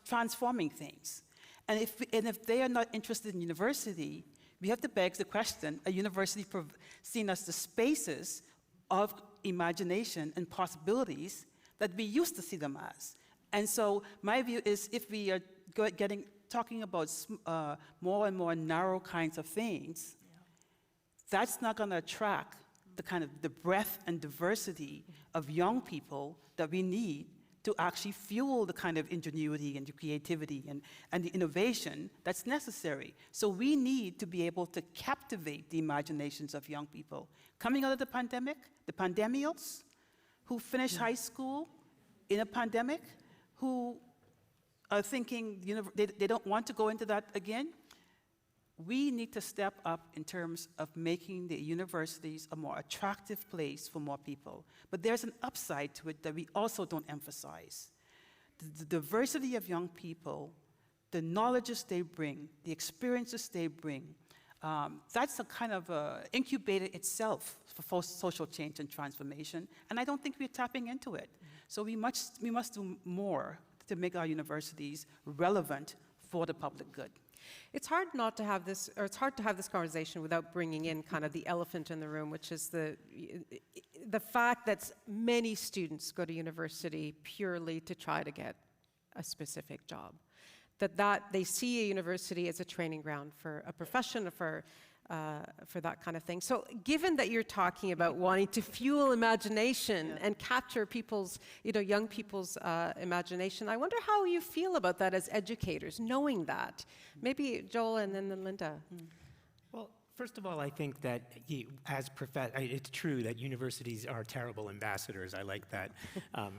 transforming things. And if they are not interested in university, we have to beg the question, a university seen as the spaces of imagination and possibilities that we used to see them as. And so my view is, if we are talking about more and more narrow kinds of things, that's not going to attract the breadth and diversity of young people that we need to actually fuel the kind of ingenuity and the creativity and the innovation that's necessary. So we need to be able to captivate the imaginations of young people. Coming out of the pandemic, the pandemials, who finished high school in a pandemic, who are thinking they don't want to go into that again. We need to step up in terms of making the universities a more attractive place for more people. But there's an upside to it that we also don't emphasize. The diversity of young people, the knowledges they bring, the experiences they bring, that's a kind of incubator itself for social change and transformation, and I don't think we're tapping into it. So we must do more to make our universities relevant for the public good. It's hard not to have this, or it's hard to have this conversation without bringing in kind of the elephant in the room, which is the fact that many students go to university purely to try to get a specific job. That they see a university as a training ground for a profession, for that kind of thing. So given that you're talking about wanting to fuel imagination and capture people's, young people's imagination, I wonder how you feel about that as educators, knowing that. Maybe Joel and then Linda. Well, first of all, I think that it's true that universities are terrible ambassadors. I like that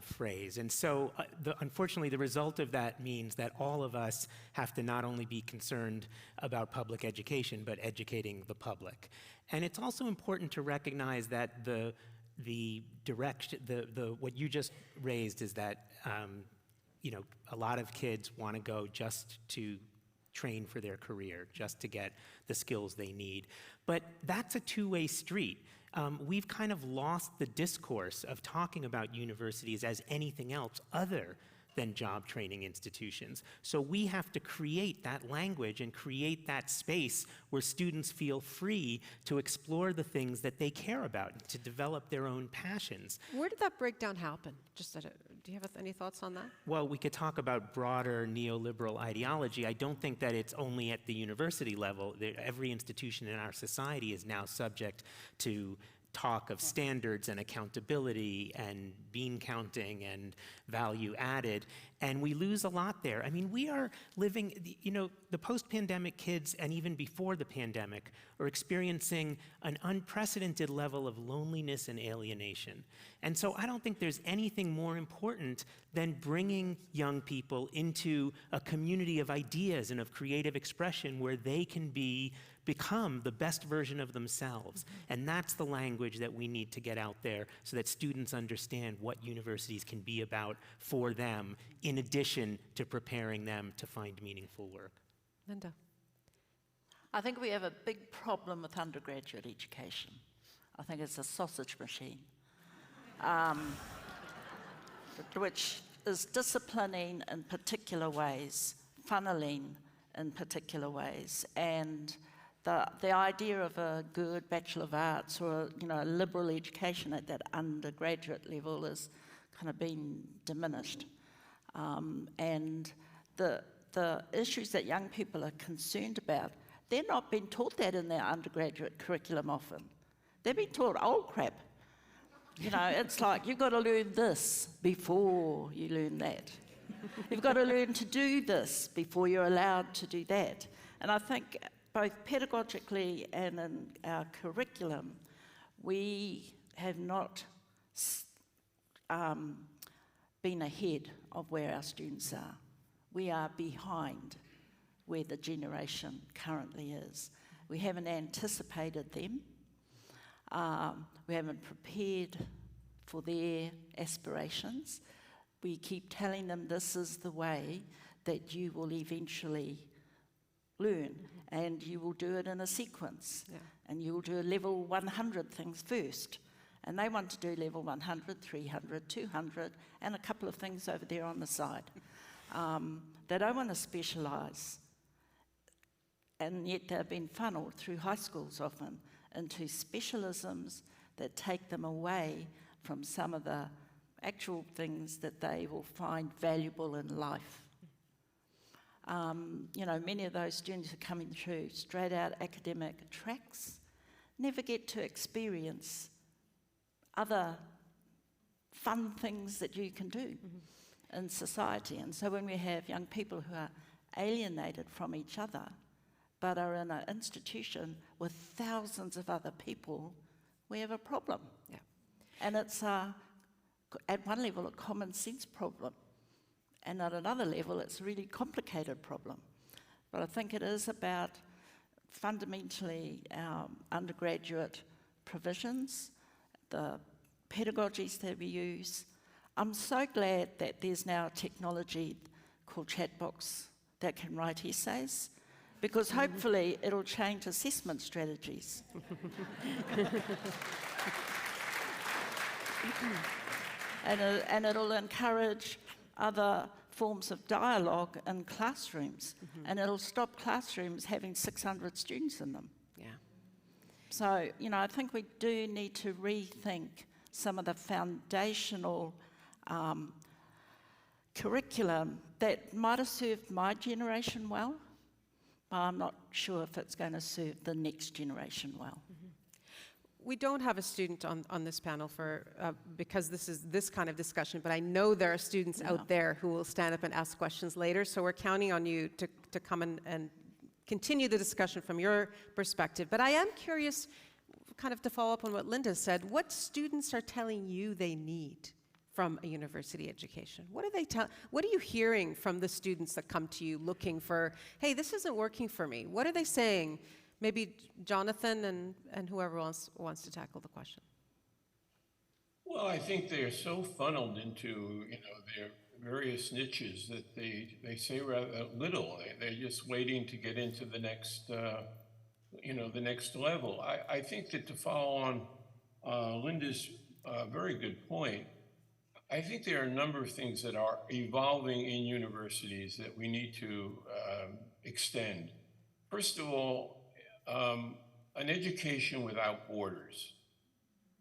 phrase. And so, unfortunately, the result of that means that all of us have to not only be concerned about public education, but educating the public. And it's also important to recognize that what you just raised is that, a lot of kids want to go just to train for their career, just to get the skills they need. But that's a two-way street. We've kind of lost the discourse of talking about universities as anything else other than job training institutions. So we have to create that language and create that space where students feel free to explore the things that they care about, to develop their own passions. Where did that breakdown happen? Do you have any thoughts on that? Well, we could talk about broader neoliberal ideology. I don't think that it's only at the university level. Every institution in our society is now subject to talk of standards and accountability and bean counting and value added, and we lose a lot there. I mean, we are living, the post-pandemic kids, and even before the pandemic, are experiencing an unprecedented level of loneliness and alienation. And so I don't think there's anything more important than bringing young people into a community of ideas and of creative expression where they can become the best version of themselves. And that's the language that we need to get out there so that students understand what universities can be about for them, in addition to preparing them to find meaningful work. Linda. I think we have a big problem with undergraduate education. I think it's a sausage machine, which is disciplining in particular ways, funneling in particular ways, and the idea of a good Bachelor of Arts or a liberal education at that undergraduate level is kind of been diminished. And the issues that young people are concerned about, they're not being taught that in their undergraduate curriculum often. They're being taught old crap. It's like, you've got to learn this before you learn that. You've got to learn to do this before you're allowed to do that. And I think both pedagogically and in our curriculum, we have not been ahead of where our students are. We are behind where the generation currently is. We haven't anticipated them. We haven't prepared for their aspirations. We keep telling them this is the way that you will eventually learn, and you will do it in a sequence, and you will do level 100 things first. And they want to do level 100, 300, 200, and a couple of things over there on the side. They don't want to specialise, and yet they've been funneled through high schools often into specialisms that take them away from some of the actual things that they will find valuable in life. Many of those students who are coming through straight out academic tracks never get to experience other fun things that you can do in society. And so when we have young people who are alienated from each other, but are in an institution with thousands of other people, we have a problem. Yeah. And it's, at one level, a common sense problem. And at another level, it's a really complicated problem. But I think it is about fundamentally our undergraduate provisions, the pedagogies that we use. I'm so glad that there's now technology called chatbox that can write essays, because hopefully it'll change assessment strategies. And it'll encourage other forms of dialogue in classrooms, and it'll stop classrooms having 600 students in them. Yeah. So, I think we do need to rethink some of the foundational curriculum that might have served my generation well, but I'm not sure if it's going to serve the next generation well. We don't have a student on this panel because this is this kind of discussion, but I know there are students out there who will stand up and ask questions later, so we're counting on you to come and continue the discussion from your perspective. But I am curious, kind of to follow up on what Linda said, what students are telling you they need from a university education? What are you hearing from the students that come to you looking for, hey, this isn't working for me? What are they saying? Maybe Jonathan and whoever else wants to tackle the question. Well, I think they are so funneled into, their various niches that they say rather little. They're just waiting to get into the next, the next level. I think that to follow on Linda's very good point, I think there are a number of things that are evolving in universities that we need to extend. First of all, an education without borders.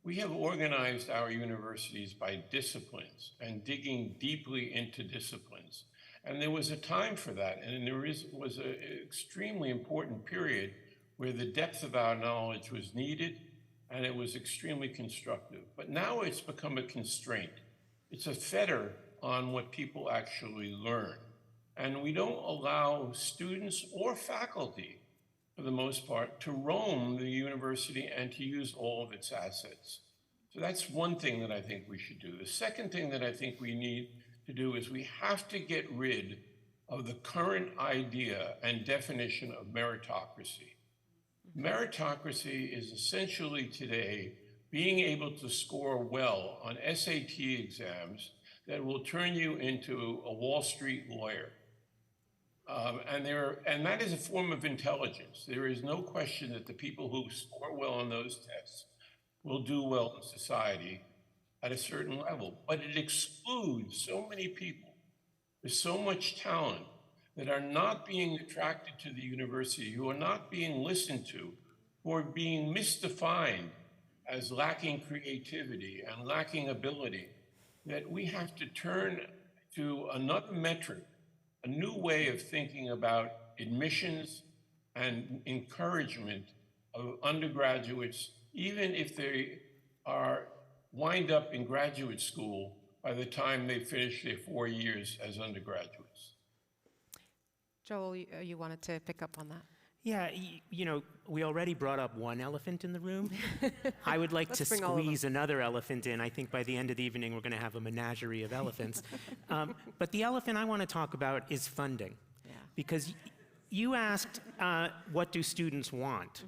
We have organized our universities by disciplines and digging deeply into disciplines. And there was a time for that, and there was an extremely important period where the depth of our knowledge was needed and it was extremely constructive. But now it's become a constraint. It's a fetter on what people actually learn. And we don't allow students or faculty, for the most part, to roam the university and to use all of its assets. So that's one thing that I think we should do. The second thing that I think we need to do is we have to get rid of the current idea and definition of meritocracy. Meritocracy is essentially today being able to score well on SAT exams that will turn you into a Wall Street lawyer. And that is a form of intelligence. There is no question that the people who score well on those tests will do well in society at a certain level. But it excludes so many people with so much talent that are not being attracted to the university, who are not being listened to, who are being misdefined as lacking creativity and lacking ability, that we have to turn to another metric, a new way of thinking about admissions and encouragement of undergraduates, even if they wind up in graduate school by the time they finish their 4 years as undergraduates. Joel, you wanted to pick up on that? Yeah, you know, we already brought up one elephant in the room. I would like to squeeze another elephant in. I think by the end of the evening, we're going to have a menagerie of elephants. But the elephant I want to talk about is funding. Yeah. Because you asked, what do students want? Mm-hmm.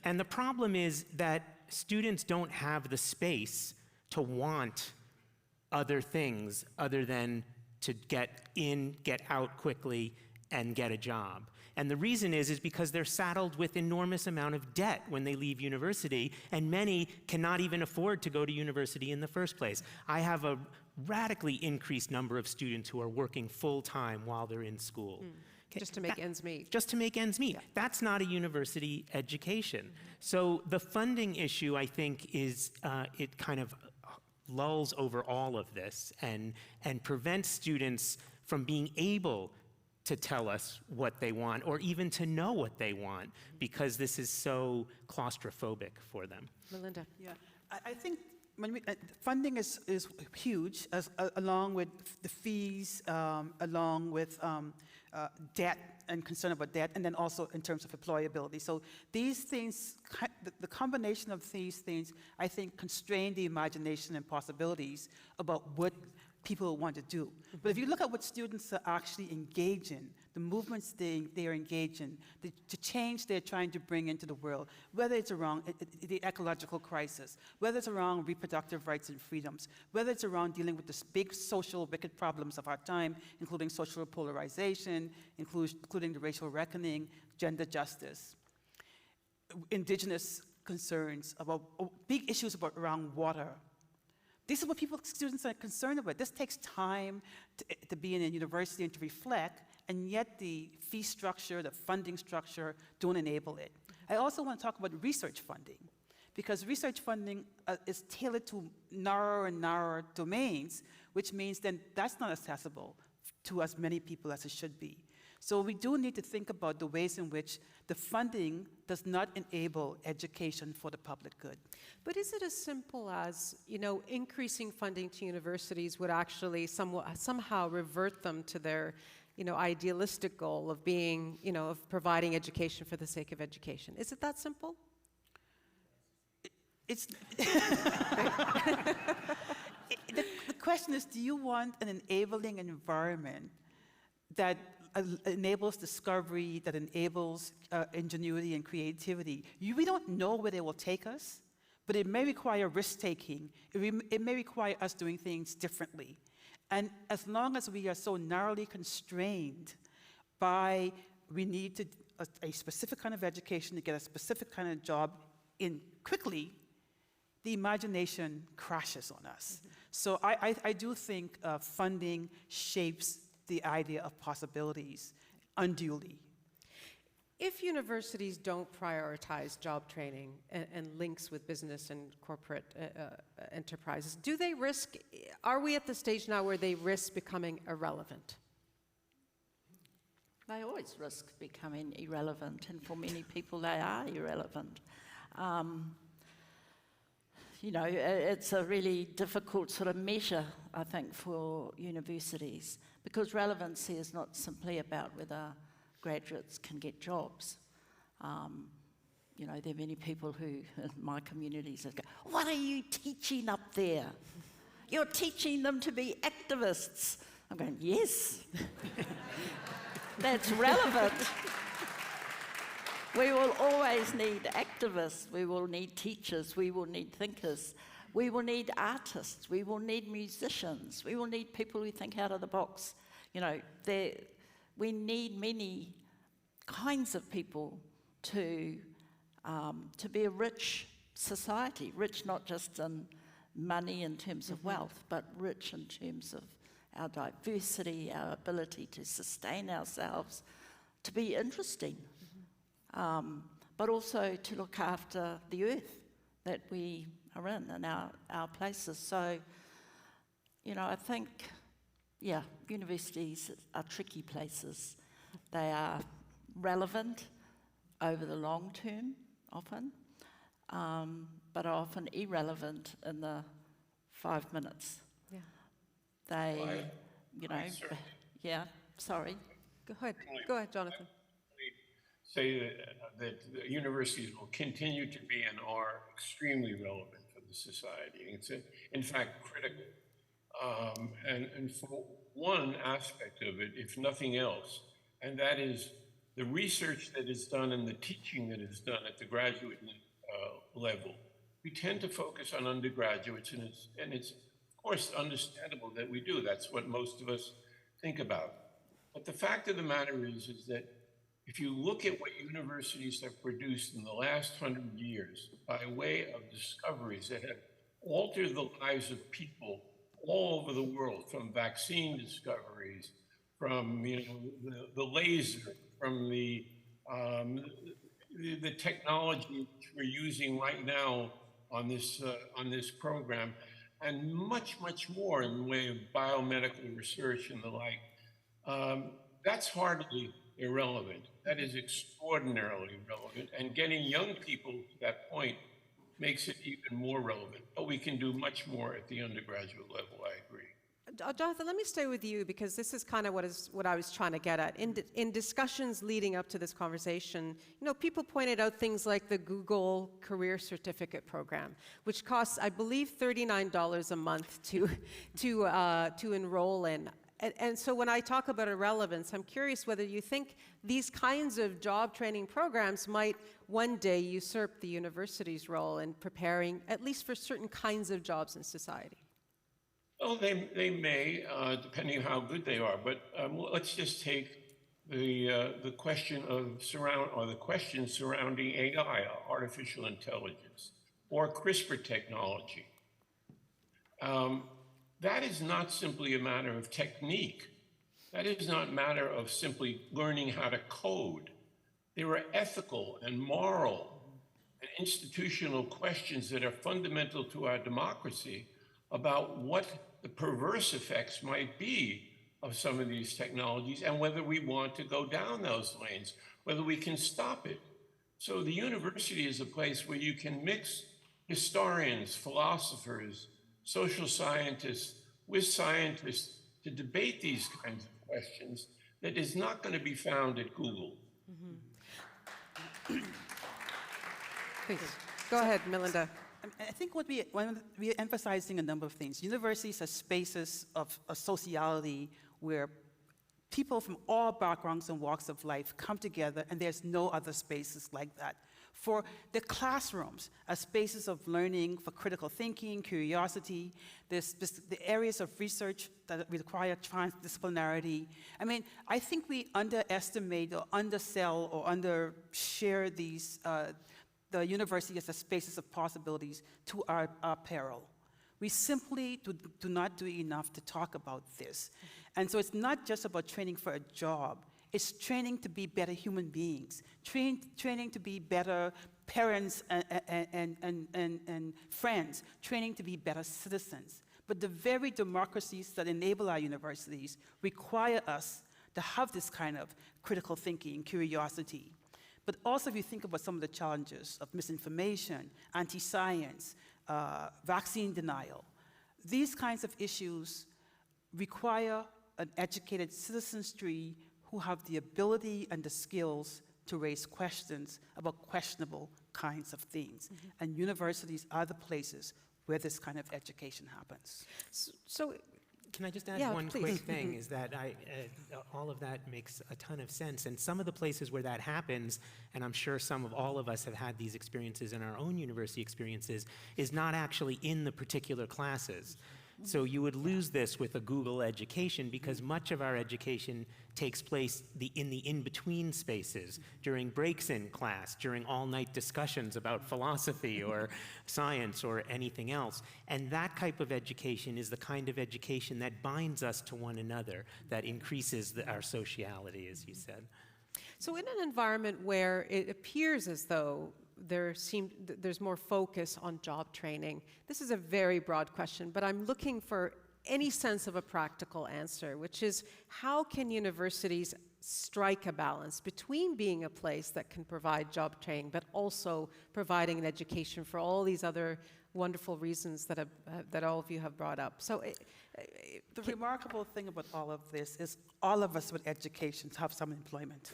And the problem is that students don't have the space to want other things other than to get in, get out quickly, and get a job. And the reason is because they're saddled with enormous amount of debt when they leave university, and many cannot even afford to go to university in the first place. I have a radically increased number of students who are working full-time while they're in school. Okay, just to make ends meet. Just to make ends meet. Yeah. That's not a university education. So the funding issue, I think, is it kind of lulls over all of this and prevents students from being able to tell us what they want or even to know what they want because this is so claustrophobic for them. Malinda. Yeah, I think when funding is huge, along with the fees, along with debt and concern about debt, and then also in terms of employability. So these things, the combination of these things, I think, constrain the imagination and possibilities about what people want to do. But if you look at what students are actually engaged in, the movements they are engaged in, the change they're trying to bring into the world, whether it's around the ecological crisis, whether it's around reproductive rights and freedoms, whether it's around dealing with the big social wicked problems of our time, including social polarization, including the racial reckoning, gender justice, indigenous concerns, about big issues around water. This is what students are concerned about. This takes time to be in a university and to reflect, and yet the fee structure, the funding structure don't enable it. I also want to talk about research funding, because research funding is tailored to narrower and narrower domains, which means then that's not accessible to as many people as it should be. So we do need to think about the ways in which the funding does not enable education for the public good. But is it as simple as, you know, increasing funding to universities would actually somehow revert them to their, you know, idealistic goal of being, you know, of providing education for the sake of education? Is it that simple? It's the question is, do you want an enabling environment that enables discovery, that enables ingenuity and creativity? We don't know where they will take us, but it may require risk-taking. It may require us doing things differently. And as long as we are so narrowly constrained by we need a specific kind of education to get a specific kind of job in quickly, the imagination crashes on us. Mm-hmm. So I do think funding shapes the idea of possibilities unduly. If universities don't prioritize job training and links with business and corporate enterprises, do they risk, are we at the stage now where they risk becoming irrelevant? They always risk becoming irrelevant, and for many people they are irrelevant. you know, it's a really difficult sort of measure, I think, for universities, because relevancy is not simply about whether graduates can get jobs. You know, there are many people who, in my communities, that go, "What are you teaching up there? You're teaching them to be activists." I'm going, yes, that's relevant. We will always need activists, we will need teachers, we will need thinkers, we will need artists, we will need musicians, we will need people who think out of the box. You know, we need many kinds of people to be a rich society, rich not just in money in terms of wealth, but rich in terms of our diversity, our ability to sustain ourselves, to be interesting, but also to look after the earth that we are in and our places. So, you know, I think, yeah, universities are tricky places. They are relevant over the long term, often, but are often irrelevant in the 5 minutes. Yeah. They, you know, yeah, sorry. Go ahead, Jonathan. Say that the universities will continue to be and are extremely relevant for the society. It's in fact critical. And for one aspect of it, if nothing else, and that is the research that is done and the teaching that is done at the graduate level. We tend to focus on undergraduates, and it's of course understandable that we do. That's what most of us think about. But the fact of the matter is that if you look at what universities have produced in the last 100 years by way of discoveries that have altered the lives of people all over the world, from vaccine discoveries, from the laser, from the technology which we're using right now on this program, and much more in the way of biomedical research and the like. That's hardly irrelevant. That is extraordinarily relevant, and getting young people to that point makes it even more relevant. But we can do much more at the undergraduate level, I agree. Jonathan, let me stay with you, because this is kind of what I was trying to get at. In discussions leading up to this conversation, you know, people pointed out things like the Google Career Certificate Program, which costs, I believe, $39 a month to enroll in. And so when I talk about irrelevance, I'm curious whether you think these kinds of job training programs might one day usurp the university's role in preparing, at least for certain kinds of jobs in society. Well, they may, depending on how good they are. But let's just take the question the questions surrounding AI, artificial intelligence, or CRISPR technology. That is not simply a matter of technique. That is not a matter of simply learning how to code. There are ethical and moral and institutional questions that are fundamental to our democracy about what the perverse effects might be of some of these technologies and whether we want to go down those lanes, whether we can stop it. So the university is a place where you can mix historians, philosophers, social scientists with scientists to debate these kinds of questions that is not going to be found at Google. Mm-hmm. Please, go ahead, Malinda. I think we're emphasizing a number of things. Universities are spaces of sociality where people from all backgrounds and walks of life come together, and there's no other spaces like that. For the classrooms are spaces of learning for critical thinking, curiosity, the areas of research that require transdisciplinarity. I mean, I think we underestimate or undersell or undershare these the university as a spaces of possibilities to our peril. We simply do not do enough to talk about this. And so it's not just about training for a job. It's training to be better human beings, training to be better parents and friends, training to be better citizens. But the very democracies that enable our universities require us to have this kind of critical thinking, curiosity. But also, if you think about some of the challenges of misinformation, anti-science, vaccine denial. These kinds of issues require an educated citizenry who have the ability and the skills to raise questions about questionable kinds of things. And universities are the places where this kind of education happens. So Can I just add Yeah, one please. quick thing, is that all of that makes a ton of sense. And some of the places where that happens, and I'm sure all of us have had these experiences in our own university experiences, is not actually in the particular classes. So you would lose this with a Google education, because much of our education takes place in the in-between spaces, during breaks in class, during all-night discussions about philosophy or science or anything else. And that type of education is the kind of education that binds us to one another, that increases our sociality, as you said. So in an environment where it appears as though there's more focus on job training, this is a very broad question, but I'm looking for any sense of a practical answer, which is, how can universities strike a balance between being a place that can provide job training, but also providing an education for all these other wonderful reasons that all of you have brought up? So The remarkable thing about all of this is all of us with education have some employment.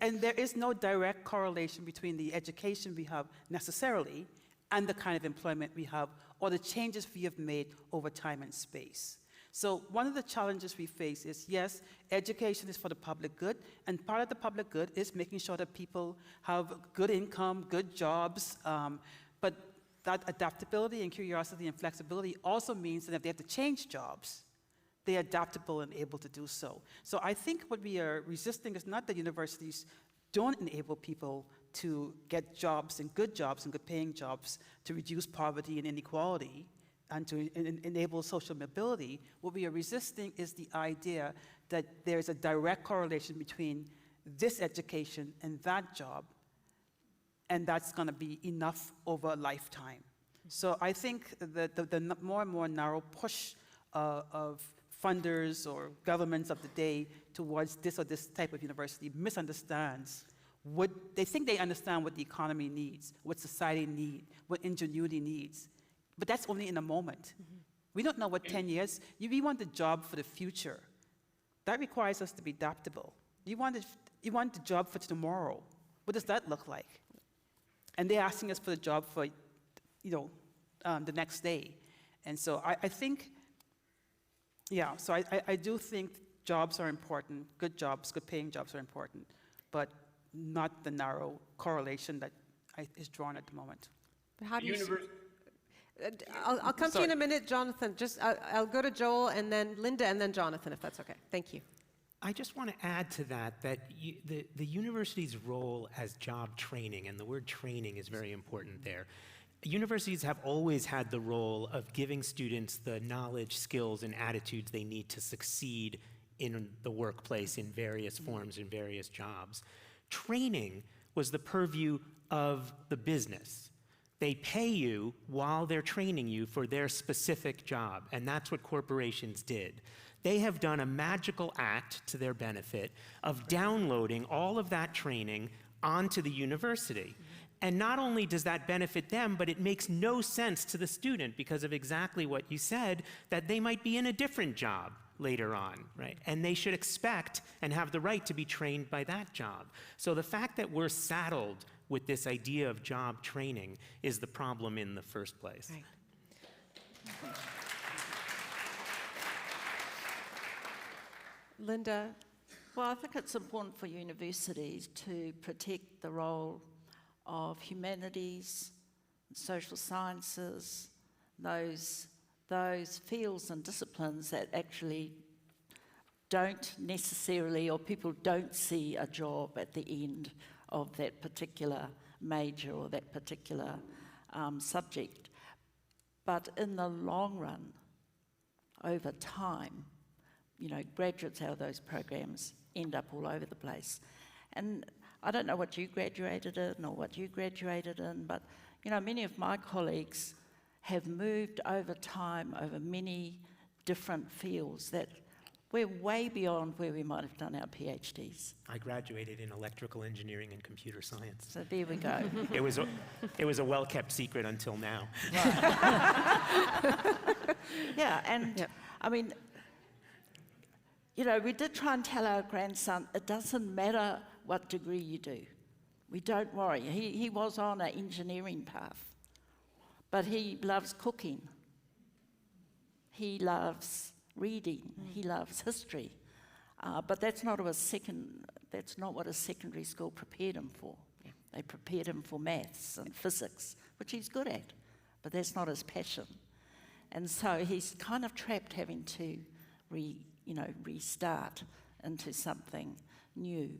And there is no direct correlation between the education we have necessarily and the kind of employment we have, or the changes we have made over time and space. So one of the challenges we face is, yes, education is for the public good, and part of the public good is making sure that people have good income, good jobs, but that adaptability and curiosity and flexibility also means that if they have to change jobs, they're adaptable and able to do so. So I think what we are resisting is not that universities don't enable people to get jobs and good paying jobs, to reduce poverty and inequality, and to enable social mobility. What we are resisting is the idea that there's a direct correlation between this education and that job, and that's going to be enough over a lifetime. So I think that the more and more narrow push of funders or governments of the day towards this or this type of university misunderstands what they think they understand, what the economy needs, what society needs, what ingenuity needs. But that's only in a moment. We don't know what 10 years. We want the job for the future. That requires us to be adaptable. You want the job for tomorrow. What does that look like? And they're asking us for the job for, the next day. And so I think, so I do think jobs are important. Good jobs, good paying jobs are important, but not the narrow correlation that is drawn at the moment. But how do you? I'll come to you in a minute, Jonathan. I'll go to Joel and then Linda and then Jonathan, if that's okay. Thank you. I just want to add to that the university's role as job training, and the word training is very important there. Universities have always had the role of giving students the knowledge, skills, and attitudes they need to succeed in the workplace in various forms, in various jobs. Training was the purview of the business. They pay you while they're training you for their specific job, and that's what corporations did. They have done a magical act to their benefit of downloading all of that training onto the university. And not only does that benefit them, but it makes no sense to the student because of exactly what you said, that they might be in a different job later on, right? And they should expect and have the right to be trained by that job. So the fact that we're saddled with this idea of job training is the problem in the first place. Right. Linda? Well, I think it's important for universities to protect the role of humanities, social sciences, those fields and disciplines that actually don't necessarily, or people don't see a job at the end of that particular major or that particular subject. But in the long run, over time, graduates out of those programs end up all over the place. And I don't know what you graduated in or what you graduated in, but many of my colleagues have moved over time over many different fields that We're way beyond where we might have done our PhDs. I graduated in electrical engineering and computer science. So there we go. It was a well-kept secret until now. Yeah, and Yep. I mean, you know, we did try and tell our grandson, it doesn't matter what degree you do. We don't worry. He was on an engineering path, but he loves cooking. He loves reading. He loves history. But that's not what a secondary school prepared him for. Yeah. They prepared him for maths and physics, which he's good at, but that's not his passion. And so he's kind of trapped having to restart into something new.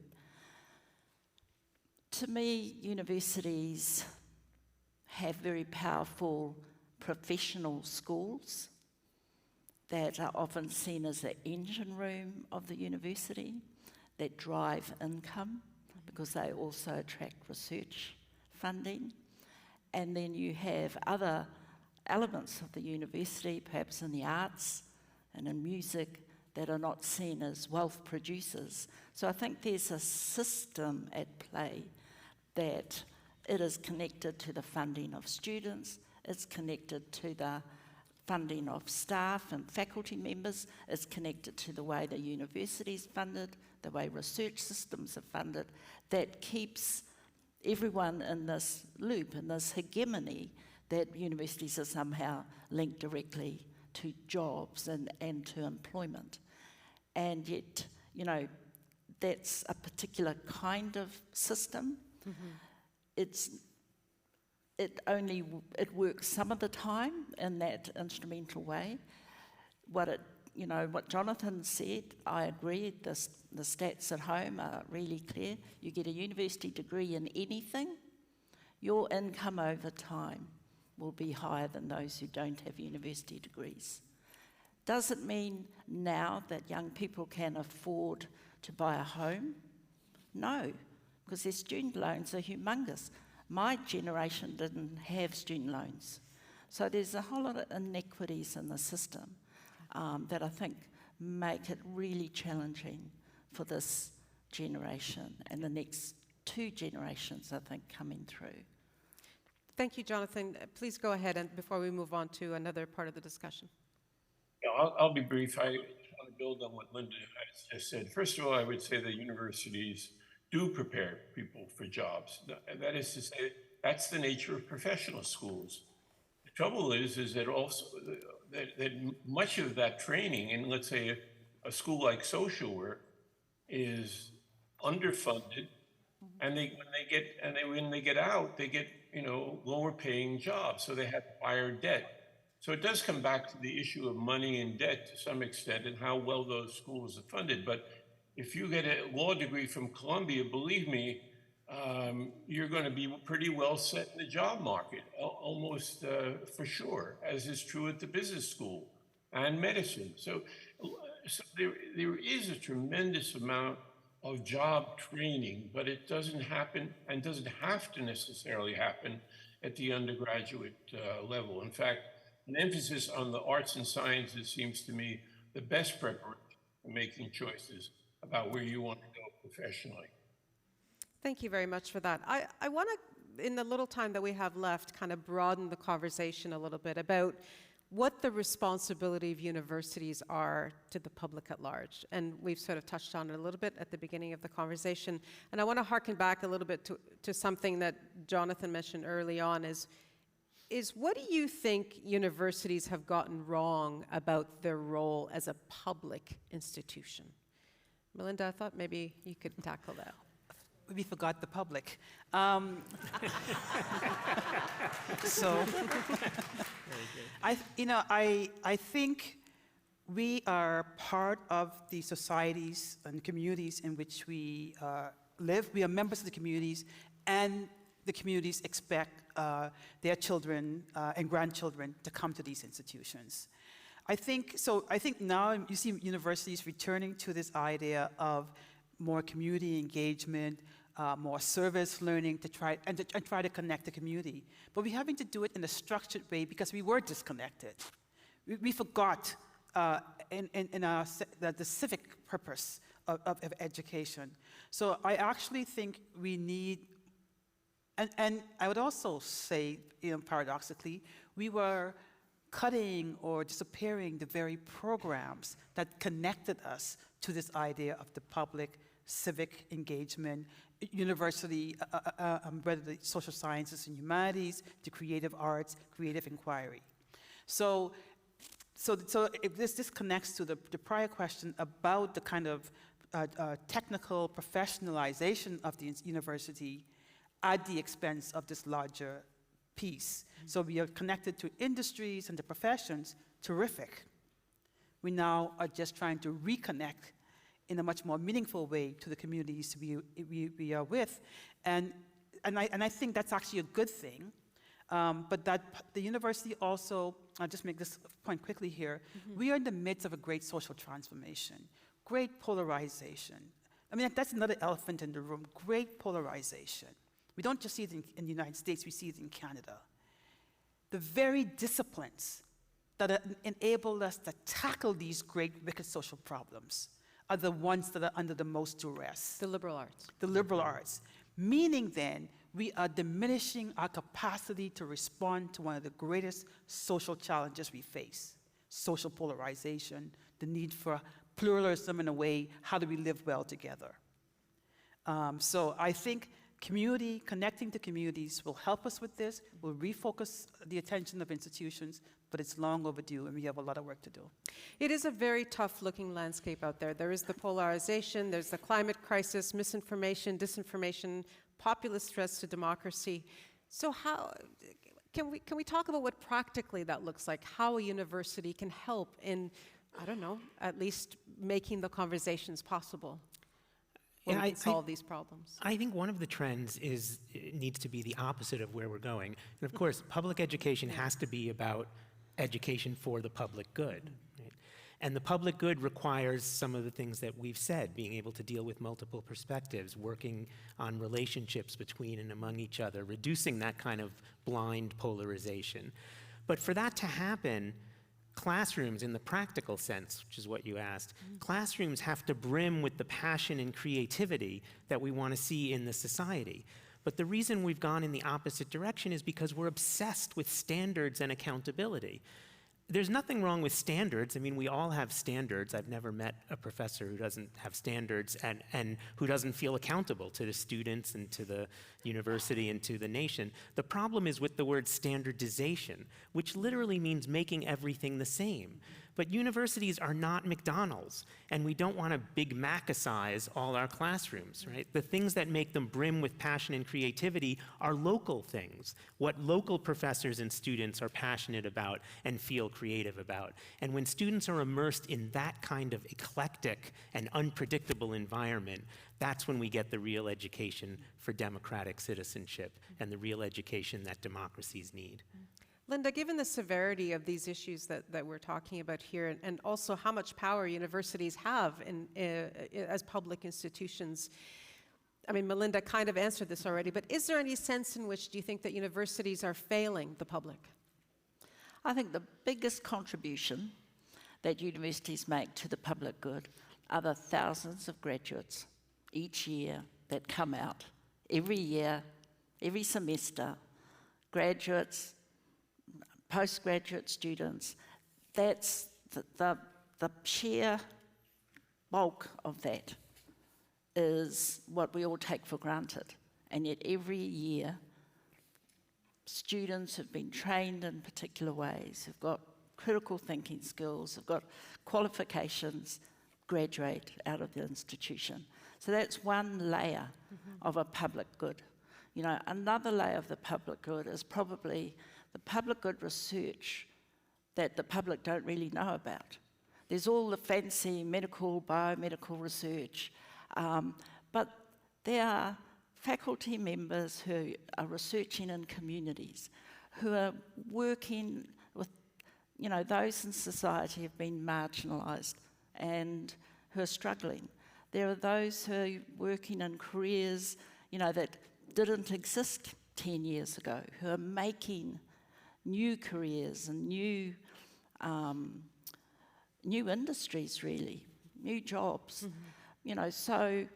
To me, universities have very powerful professional schools that are often seen as the engine room of the university, that drive income because they also attract research funding. And then you have other elements of the university, perhaps in the arts and in music, that are not seen as wealth producers. So I think there's a system at play that it is connected to the funding of students, it's connected to the funding of staff and faculty members, it's connected to the way the university is funded, the way research systems are funded, that keeps everyone in this loop, in this hegemony, that universities are somehow linked directly to jobs and to employment. And yet, you know, that's a particular kind of system. It works some of the time in that instrumental way. What Jonathan said, I agree, the stats at home are really clear. You get a university degree in anything, your income over time will be higher than those who don't have university degrees. Does it mean now that young people can afford to buy a home? No, because their student loans are humongous. My generation didn't have student loans. So there's a whole lot of inequities in the system that I think make it really challenging for this generation and the next 2 generations, I think, coming through. Thank you, Jonathan. Please go ahead and before we move on to another part of the discussion. Yeah, I'll be brief. I want to build on what Linda has just said. First of all, I would say that universities do prepare people for jobs. That is to say, that's the nature of professional schools. The trouble is that also that much of that training in, let's say, a school like social work is underfunded, and when they get out, they get lower paying jobs, so they have higher debt. So it does come back to the issue of money and debt to some extent and how well those schools are funded. But if you get a law degree from Columbia, believe me, you're going to be pretty well set in the job market, almost for sure, as is true at the business school and medicine. So there is a tremendous amount of job training, but it doesn't happen and doesn't have to necessarily happen at the undergraduate level. In fact, an emphasis on the arts and sciences seems to me the best preparation for making choices about where you want to go professionally. Thank you very much for that. I want to, in the little time that we have left, kind of broaden the conversation a little bit about what the responsibility of universities are to the public at large. And we've sort of touched on it a little bit at the beginning of the conversation. And I want to harken back a little bit to something that Jonathan mentioned early on is what do you think universities have gotten wrong about their role as a public institution? Malinda, I thought maybe you could tackle that. We forgot the public. So, I think we are part of the societies and communities in which we live. We are members of the communities, and the communities expect their children and grandchildren to come to these institutions. I think now you see universities returning to this idea of more community engagement, more service learning to try to connect the community. But we're having to do it in a structured way because we were disconnected. We forgot the civic purpose of education. So I actually think we need, and I would also say, paradoxically, we were cutting or disappearing the very programs that connected us to this idea of the public civic engagement, university, whether the social sciences and humanities, the creative arts, creative inquiry. So if this connects to the prior question about the kind of technical professionalization of the university at the expense of this larger piece. So we are connected to industries and the professions, terrific. We now are just trying to reconnect in a much more meaningful way to the communities we are with. And I think that's actually a good thing. But that the university also, I'll just make this point quickly here, we are in the midst of a great social transformation, great polarization. I mean, that's another elephant in the room, great polarization. We don't just see it in the United States, we see it in Canada. The very disciplines that enable us to tackle these great wicked social problems are the ones that are under the most duress. The liberal arts. The liberal arts. Meaning then, we are diminishing our capacity to respond to one of the greatest social challenges we face, social polarization, the need for pluralism in a way, how do we live well together? So I think connecting to communities will help us with this, will refocus the attention of institutions, but it's long overdue and we have a lot of work to do. It is a very tough looking landscape out there. There is the polarization, there's the climate crisis, misinformation, disinformation, populist threats to democracy. So how, can we talk about what practically that looks like, how a university can help in, I don't know, at least making the conversations possible? Yeah, we solve these problems. I think one of the trends needs to be the opposite of where we're going. And of course, public education has to be about education for the public good. Right? And the public good requires some of the things that we've said, being able to deal with multiple perspectives, working on relationships between and among each other, reducing that kind of blind polarization. But for that to happen, classrooms, in the practical sense, which is what you asked, classrooms have to brim with the passion and creativity that we want to see in the society. But the reason we've gone in the opposite direction is because we're obsessed with standards and accountability. There's nothing wrong with standards. I mean, we all have standards. I've never met a professor who doesn't have standards and who doesn't feel accountable to the students and to the university and to the nation. The problem is with the word standardization, which literally means making everything the same. But universities are not McDonald's, and we don't want to Big Mac-icize all our classrooms, right? The things that make them brim with passion and creativity are local things, what local professors and students are passionate about and feel creative about. And when students are immersed in that kind of eclectic and unpredictable environment, that's when we get the real education for democratic citizenship and the real education that democracies need. Linda, given the severity of these issues that we're talking about here, and also how much power universities have as public institutions, I mean, Malinda kind of answered this already, but is there any sense in which do you think that universities are failing the public? I think the biggest contribution that universities make to the public good are the thousands of graduates each year that come out, every year, every semester, graduates, postgraduate students. That's the sheer bulk of that is what we all take for granted. And yet every year, students have been trained in particular ways, have got critical thinking skills, have got qualifications, graduate out of the institution. So that's one layer of a public good. You know, another layer of the public good is probably the public good research that the public don't really know about. There's all the fancy medical, biomedical research, but there are faculty members who are researching in communities, who are working with, you know, those in society have been marginalised and who are struggling. There are those who are working in careers, you know, that didn't exist 10 years ago, who are making new careers and new new industries, really, new jobs. You know, so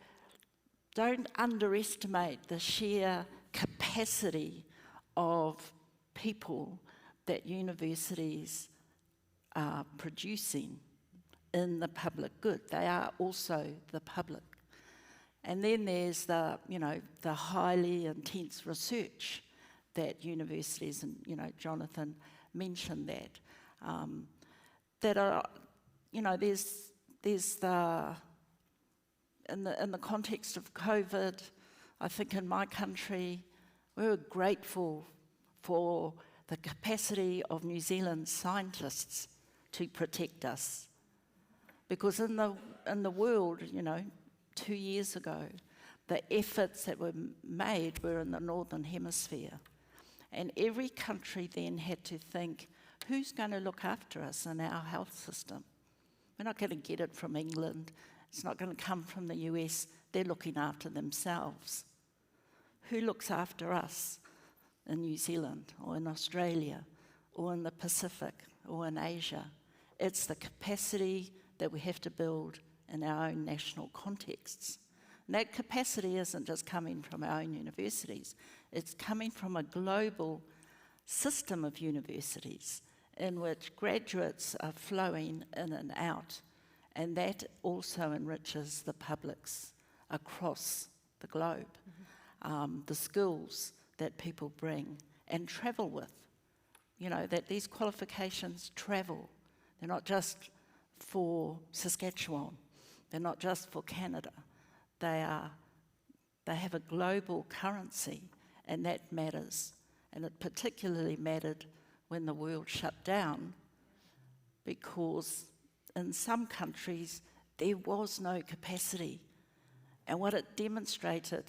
don't underestimate the sheer capacity of people that universities are producing in the public good. They are also the public. And then there's the, you know, the highly intense research that universities, and, you know, Jonathan mentioned that, that are, you know, there's the, in the context of COVID, I think in my country, we were grateful for the capacity of New Zealand scientists to protect us. Because in the world, you know, 2 years ago, the efforts that were made were in the Northern Hemisphere. And every country then had to think, who's going to look after us in our health system? We're not going to get it from England. It's not going to come from the US. They're looking after themselves. Who looks after us in New Zealand or in Australia or in the Pacific or in Asia? It's the capacity that we have to build in our own national contexts. And that capacity isn't just coming from our own universities, it's coming from a global system of universities in which graduates are flowing in and out, and that also enriches the publics across the globe. The skills that people bring and travel with, you know, that these qualifications travel. They're not just for Saskatchewan. They're not just for Canada. They have a global currency, and that matters. And it particularly mattered when the world shut down, because in some countries there was no capacity. And what it demonstrated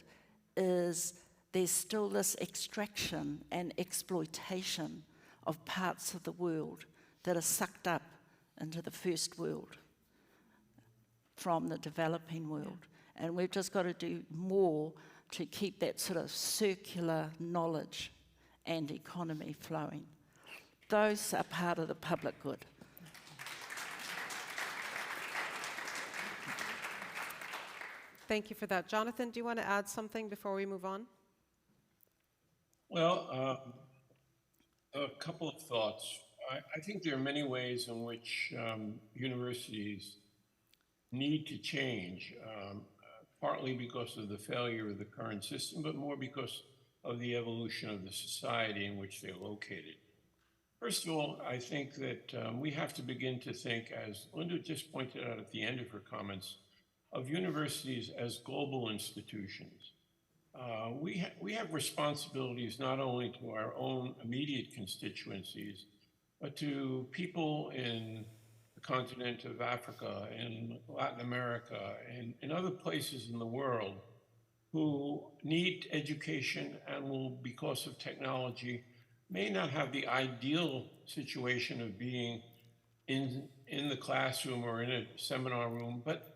is there's still this extraction and exploitation of parts of the world that are sucked up into the first world from the developing world. And we've just got to do more to keep that sort of circular knowledge and economy flowing. Those are part of the public good. Thank you for that. Jonathan, do you want to add something before we move on? Well, a couple of thoughts. I think there are many ways in which universities need to change, partly because of the failure of the current system, but more because of the evolution of the society in which they're located. First of all, I think that we have to begin to think, as Linda just pointed out at the end of her comments, of universities as global institutions. We have responsibilities not only to our own immediate constituencies, but to people in the continent of Africa, in Latin America, and in other places in the world who need education and will, because of technology, may not have the ideal situation of being in the classroom or in a seminar room, but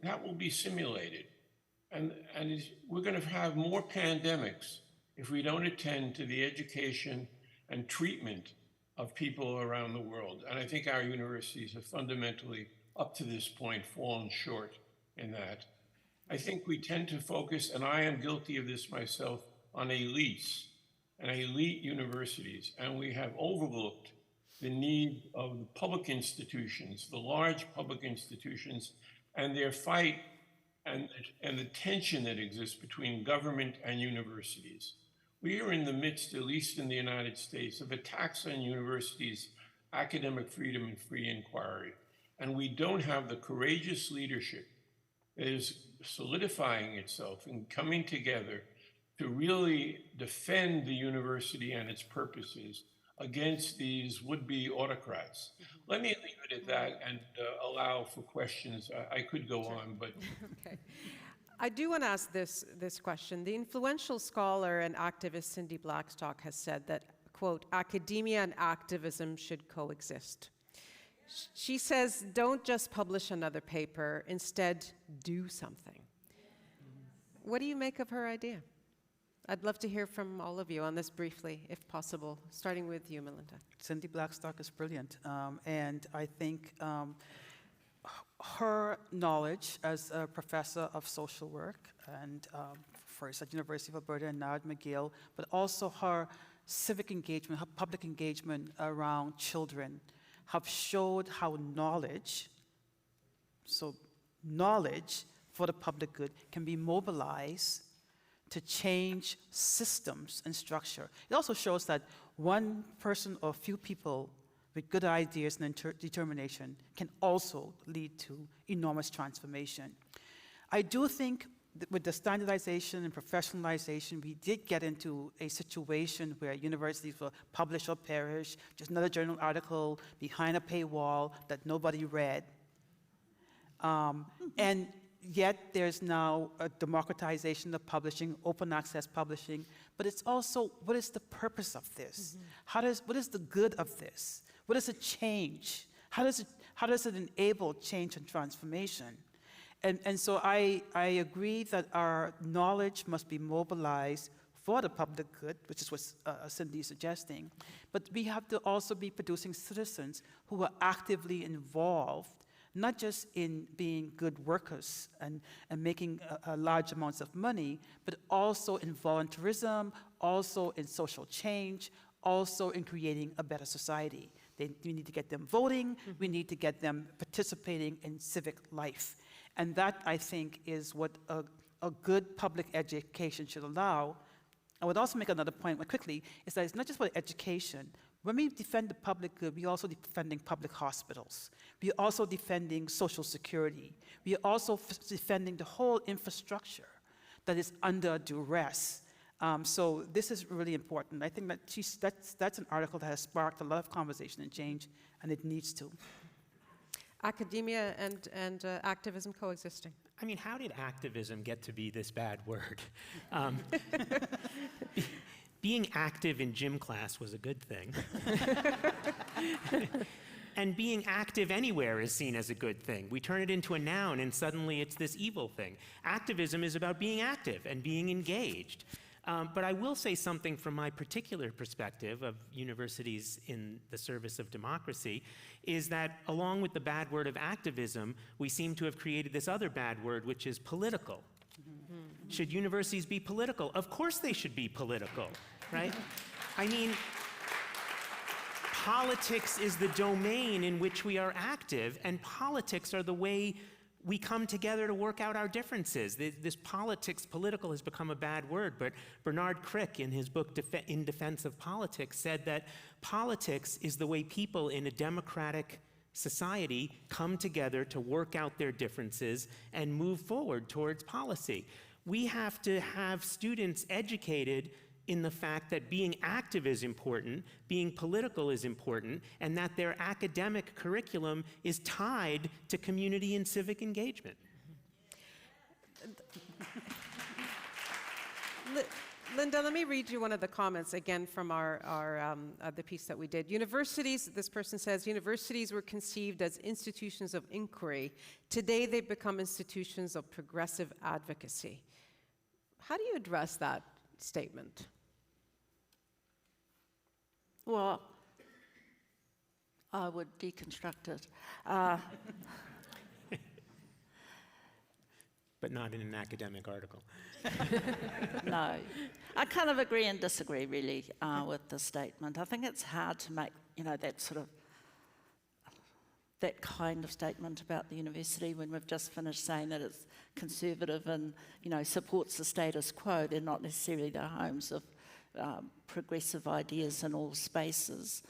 that will be simulated. And we're going to have more pandemics if we don't attend to the education and treatment of people around the world. And I think our universities have fundamentally, up to this point, fallen short in that. I think we tend to focus, and I am guilty of this myself, on elites and elite universities, and we have overlooked the need of the public institutions, the large public institutions, and their fight and the tension that exists between government and universities. We are in the midst, at least in the United States, of attacks on universities' academic freedom and free inquiry. And we don't have the courageous leadership that is solidifying itself and coming together to really defend the university and its purposes against these would-be autocrats. Let me leave it at that and allow for questions. I could go on, but... Okay. I do want to ask this question. The influential scholar and activist Cindy Blackstock has said that, quote, academia and activism should coexist. She says, don't just publish another paper, instead do something. What do you make of her idea? I'd love to hear from all of you on this briefly, if possible, starting with you, Malinda. Cindy Blackstock is brilliant, and I think her knowledge as a professor of social work, and first at University of Alberta and now at McGill, but also her civic engagement, her public engagement around children, have showed how knowledge for the public good can be mobilized to change systems and structure. It also shows that one person or few people with good ideas and determination can also lead to enormous transformation. I do think that with the standardization and professionalization, we did get into a situation where universities will publish or perish, just another journal article behind a paywall that nobody read. And yet there's now a democratization of publishing, open access publishing, but it's also, what is the purpose of this? What is the good of this? What does it change? How does it enable change and transformation? And so I agree that our knowledge must be mobilized for the public good, which is what Cindy is suggesting, but we have to also be producing citizens who are actively involved, not just in being good workers and making large amounts of money, but also in volunteerism, also in social change, also in creating a better society. We need to get them voting, we need to get them participating in civic life. And that, I think, is what a good public education should allow. I would also make another point quickly, is that it's not just about education. When we defend the public good, we're also defending public hospitals. We're also defending Social Security. We're also defending the whole infrastructure that is under duress. So this is really important. I think that that's an article that has sparked a lot of conversation and change, and it needs to. Academia and activism coexisting. I mean, how did activism get to be this bad word? Being active in gym class was a good thing. And being active anywhere is seen as a good thing. We turn it into a noun and suddenly it's this evil thing. Activism is about being active and being engaged. But I will say something from my particular perspective of universities in the service of democracy, is that along with the bad word of activism, we seem to have created this other bad word, which is political. Should universities be political? Of course they should be political, right? I mean, politics is the domain in which we are active, and politics are the way we come together to work out our differences. This political has become a bad word, but Bernard Crick, in his book In Defense of Politics, said that politics is the way people in a democratic society come together to work out their differences and move forward towards policy. We have to have students educated in the fact that being active is important, being political is important, and that their academic curriculum is tied to community and civic engagement. Linda, let me read you one of the comments again from the piece that we did. Universities, this person says, universities were conceived as institutions of inquiry. Today they've become institutions of progressive advocacy. How do you address that statement? Well, I would deconstruct it. But not in an academic article. No. I kind of agree and disagree, really, with the statement. I think it's hard to make, that kind of statement about the university when we've just finished saying that it's conservative and, supports the status quo. They're not necessarily the homes of progressive ideas in all spaces,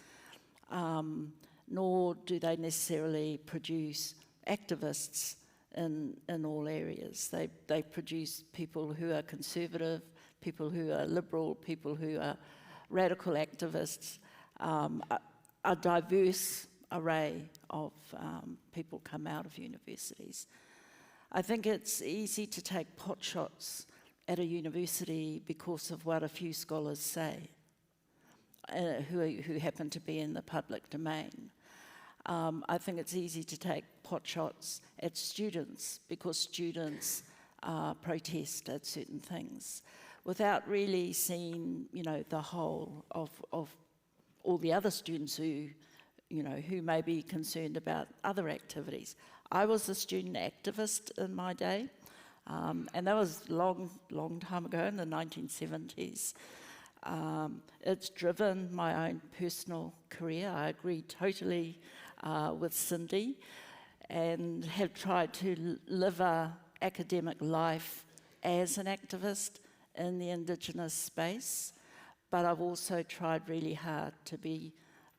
nor do they necessarily produce activists in all areas. They produce people who are conservative, people who are liberal, people who are radical activists. A diverse array of people come out of universities. I think it's easy to take potshots at a university because of what a few scholars say, who happen to be in the public domain. I think it's easy to take potshots at students because students protest at certain things. without really seeing, you know, the whole of all the other students who, you know, who may be concerned about other activities. I was a student activist in my day, and that was long time ago in the 1970s. It's driven my own personal career. I agree totally with Cindy, and have tried to live a academic life as an activist in the Indigenous space, but I've also tried really hard to be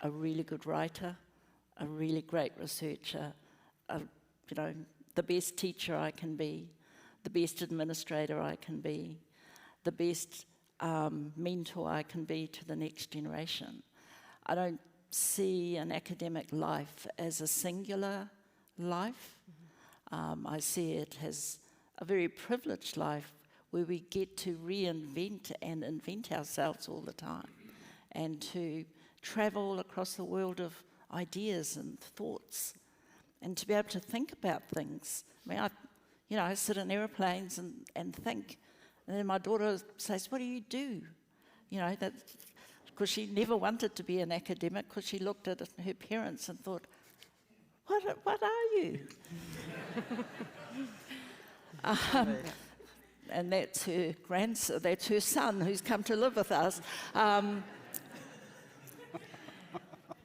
a really good writer, a really great researcher, you know, the best teacher I can be, the best administrator I can be, the best mentor I can be to the next generation. I don't see an academic life as a singular life. I see it as a very privileged life where we get to reinvent and invent ourselves all the time, and to travel across the world of ideas and thoughts, and to be able to think about things. I mean, I sit in airplanes and think, and then my daughter says, "What do you do?" You know, that because she never wanted to be an academic, because she looked at her parents and thought, what are you? And that's her grandson, that's her son who's come to live with us.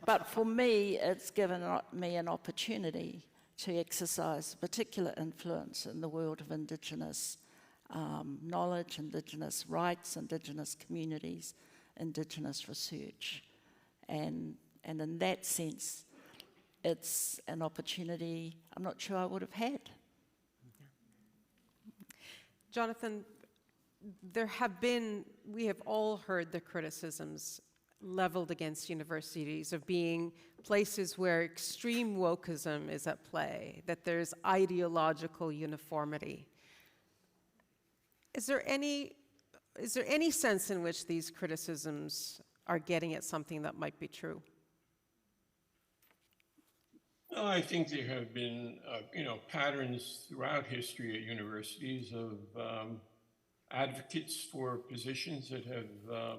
But for me, it's given me an opportunity to exercise particular influence in the world of Indigenous knowledge, Indigenous rights, Indigenous communities, Indigenous research. And in that sense, it's an opportunity I'm not sure I would have had. Jonathan, we have all heard the criticisms leveled against universities of being places where extreme wokeism is at play, that there's ideological uniformity. Is there any sense in which these criticisms are getting at something that might be true? Well, I think there have been, patterns throughout history at universities of advocates for positions that have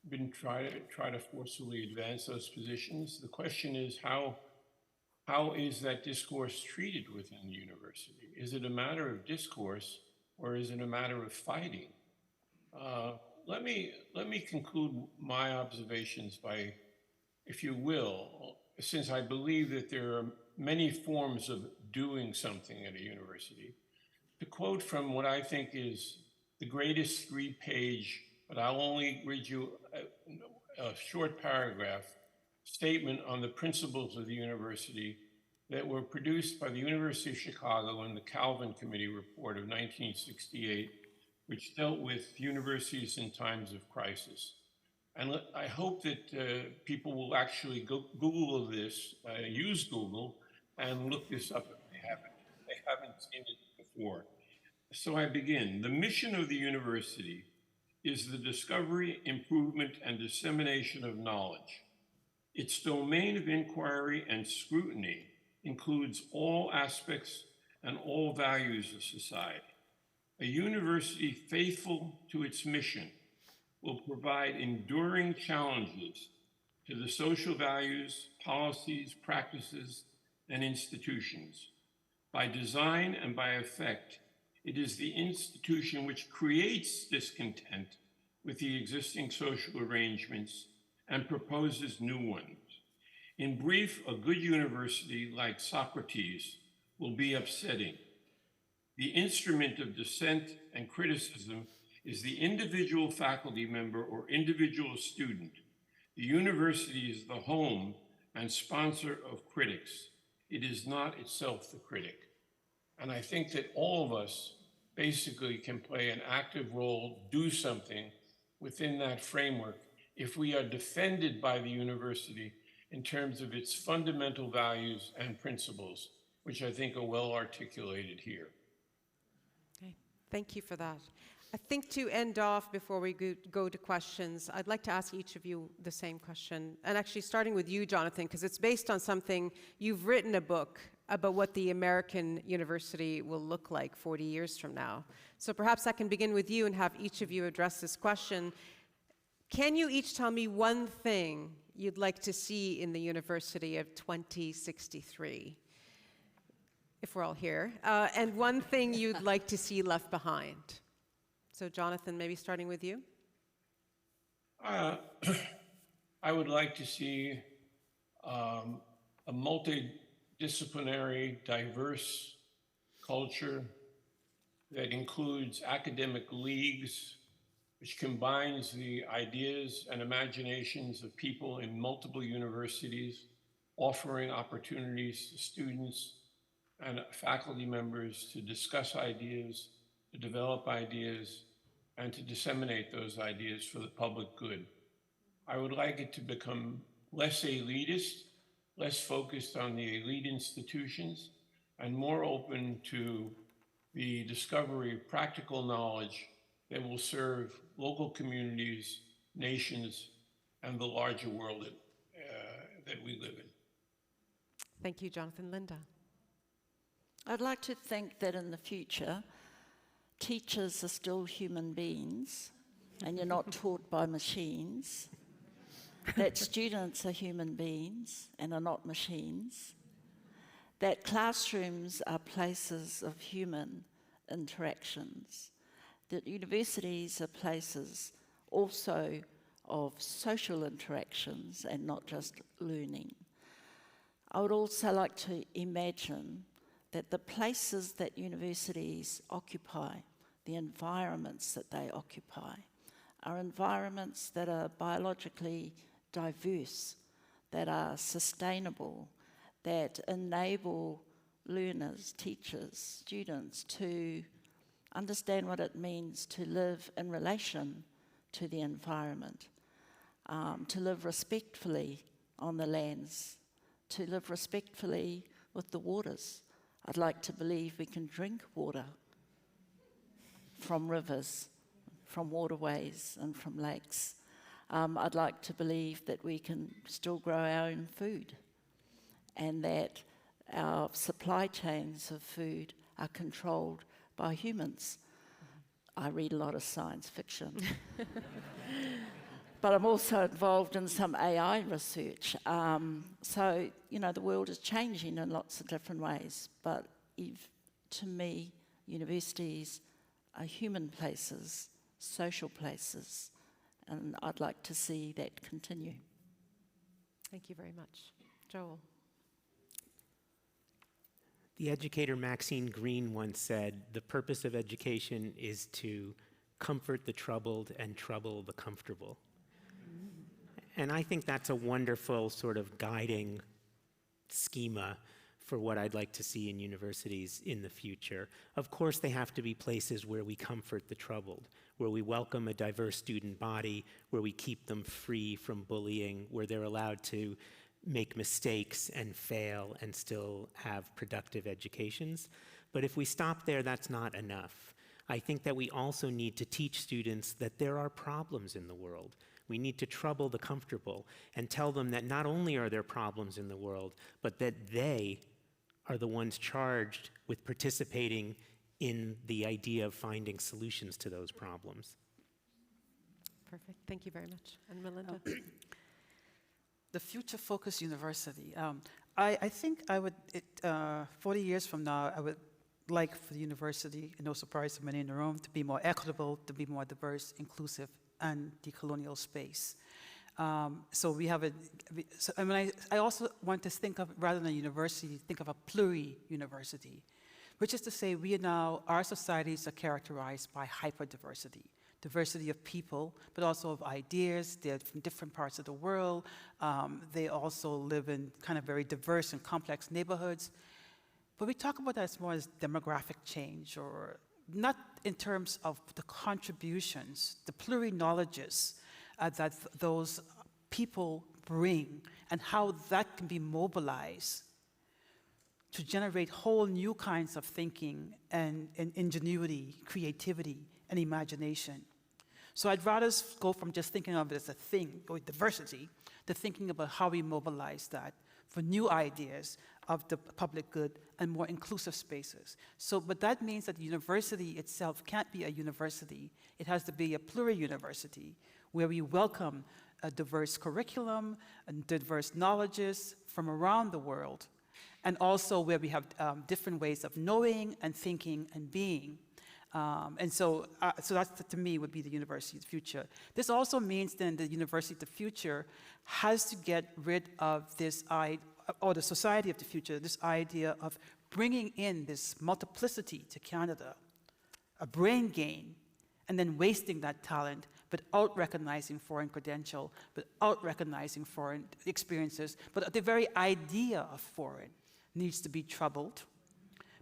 been try to forcefully advance those positions. The question is how is that discourse treated within the university? Is it a matter of discourse, or is it a matter of fighting? Let me conclude my observations by, if you will, since I believe that there are many forms of doing something at a university, to quote from what I think is the greatest 3-page, but I'll only read you a short paragraph, statement on the principles of the university that were produced by the University of Chicago in the Calvin Committee report of 1968, which dealt with universities in times of crisis. And I hope that people will actually Google this, use Google, and look this up if they haven't seen it before. So I begin. The mission of the university is the discovery, improvement, and dissemination of knowledge. Its domain of inquiry and scrutiny includes all aspects and all values of society. A university faithful to its mission will provide enduring challenges to the social values, policies, practices, and institutions. By design and by effect, it is the institution which creates discontent with the existing social arrangements and proposes new ones. In brief, a good university like Socrates will be upsetting. The instrument of dissent and criticism is the individual faculty member or individual student. The university is the home and sponsor of critics. It is not itself the critic. And I think that all of us basically can play an active role, do something within that framework if we are defended by the university in terms of its fundamental values and principles, which I think are well articulated here. Okay, thank you for that. I think to end off, before we go to questions, I'd like to ask each of you the same question. And actually starting with you, Jonathan, because it's based on something, you've written a book about what the American university will look like 40 years from now. So perhaps I can begin with you and have each of you address this question. Can you each tell me one thing you'd like to see in the University of 2063, if we're all here, and one thing you'd like to see left behind? So Jonathan, maybe starting with you. I would like to see a multidisciplinary, diverse culture that includes academic leagues, which combines the ideas and imaginations of people in multiple universities, offering opportunities to students and faculty members to discuss ideas, to develop ideas, and to disseminate those ideas for the public good. I would like it to become less elitist, less focused on the elite institutions, and more open to the discovery of practical knowledge that will serve local communities, nations, and the larger world that we live in. Thank you, Jonathan. Linda. I'd like to think that in the future, teachers are still human beings, and you're not taught by machines, that students are human beings and are not machines, that classrooms are places of human interactions, that universities are places also of social interactions and not just learning. I would also like to imagine that the places that universities occupy, the environments that they occupy, are environments that are biologically diverse, that are sustainable, that enable learners, teachers, students to understand what it means to live in relation to the environment, to live respectfully on the lands, to live respectfully with the waters. I'd like to believe we can drink water from rivers, from waterways and from lakes. I'd like to believe that we can still grow our own food and that our supply chains of food are controlled by humans. I read a lot of science fiction. But I'm also involved in some AI research. So, you know, the world is changing in lots of different ways. But to me, universities are human places, social places, and I'd like to see that continue. Thank you very much. Joel. The educator Maxine Greene once said, "The purpose of education is to comfort the troubled and trouble the comfortable." And I think that's a wonderful sort of guiding schema for what I'd like to see in universities in the future. Of course, they have to be places where we comfort the troubled, where we welcome a diverse student body, where we keep them free from bullying, where they're allowed to make mistakes and fail and still have productive educations. But if we stop there, that's not enough. I think that we also need to teach students that there are problems in the world. We need to trouble the comfortable and tell them that not only are there problems in the world, but that they are the ones charged with participating in the idea of finding solutions to those problems. Perfect. Thank you very much. And Malinda? The future-focused university. I think I would, 40 years from now, I would like for the university, no surprise to many in the room, to be more equitable, to be more diverse, inclusive, and decolonial space. So we have I also want to think of, rather than a university, think of a pluri-university, which is to say our societies are characterized by hyperdiversity. Diversity of people, but also of ideas. They're from different parts of the world. They also live in kind of very diverse and complex neighborhoods. But we talk about that as more as demographic change, or not in terms of the contributions, the pluri-knowledges that those people bring, and how that can be mobilized to generate whole new kinds of thinking and ingenuity, creativity, and imagination. So I'd rather go from just thinking of it as a thing, or diversity, to thinking about how we mobilize that for new ideas of the public good and more inclusive spaces. So, but that means that the university itself can't be a university. It has to be a pluri-university where we welcome a diverse curriculum and diverse knowledges from around the world, and also where we have different ways of knowing and thinking and being. So that, to me, would be the university of the future. This also means then the university of the future has to get rid of this or the society of the future, this idea of bringing in this multiplicity to Canada, a brain gain, and then wasting that talent, without recognizing foreign credential, without recognizing foreign experiences. But the very idea of foreign needs to be troubled,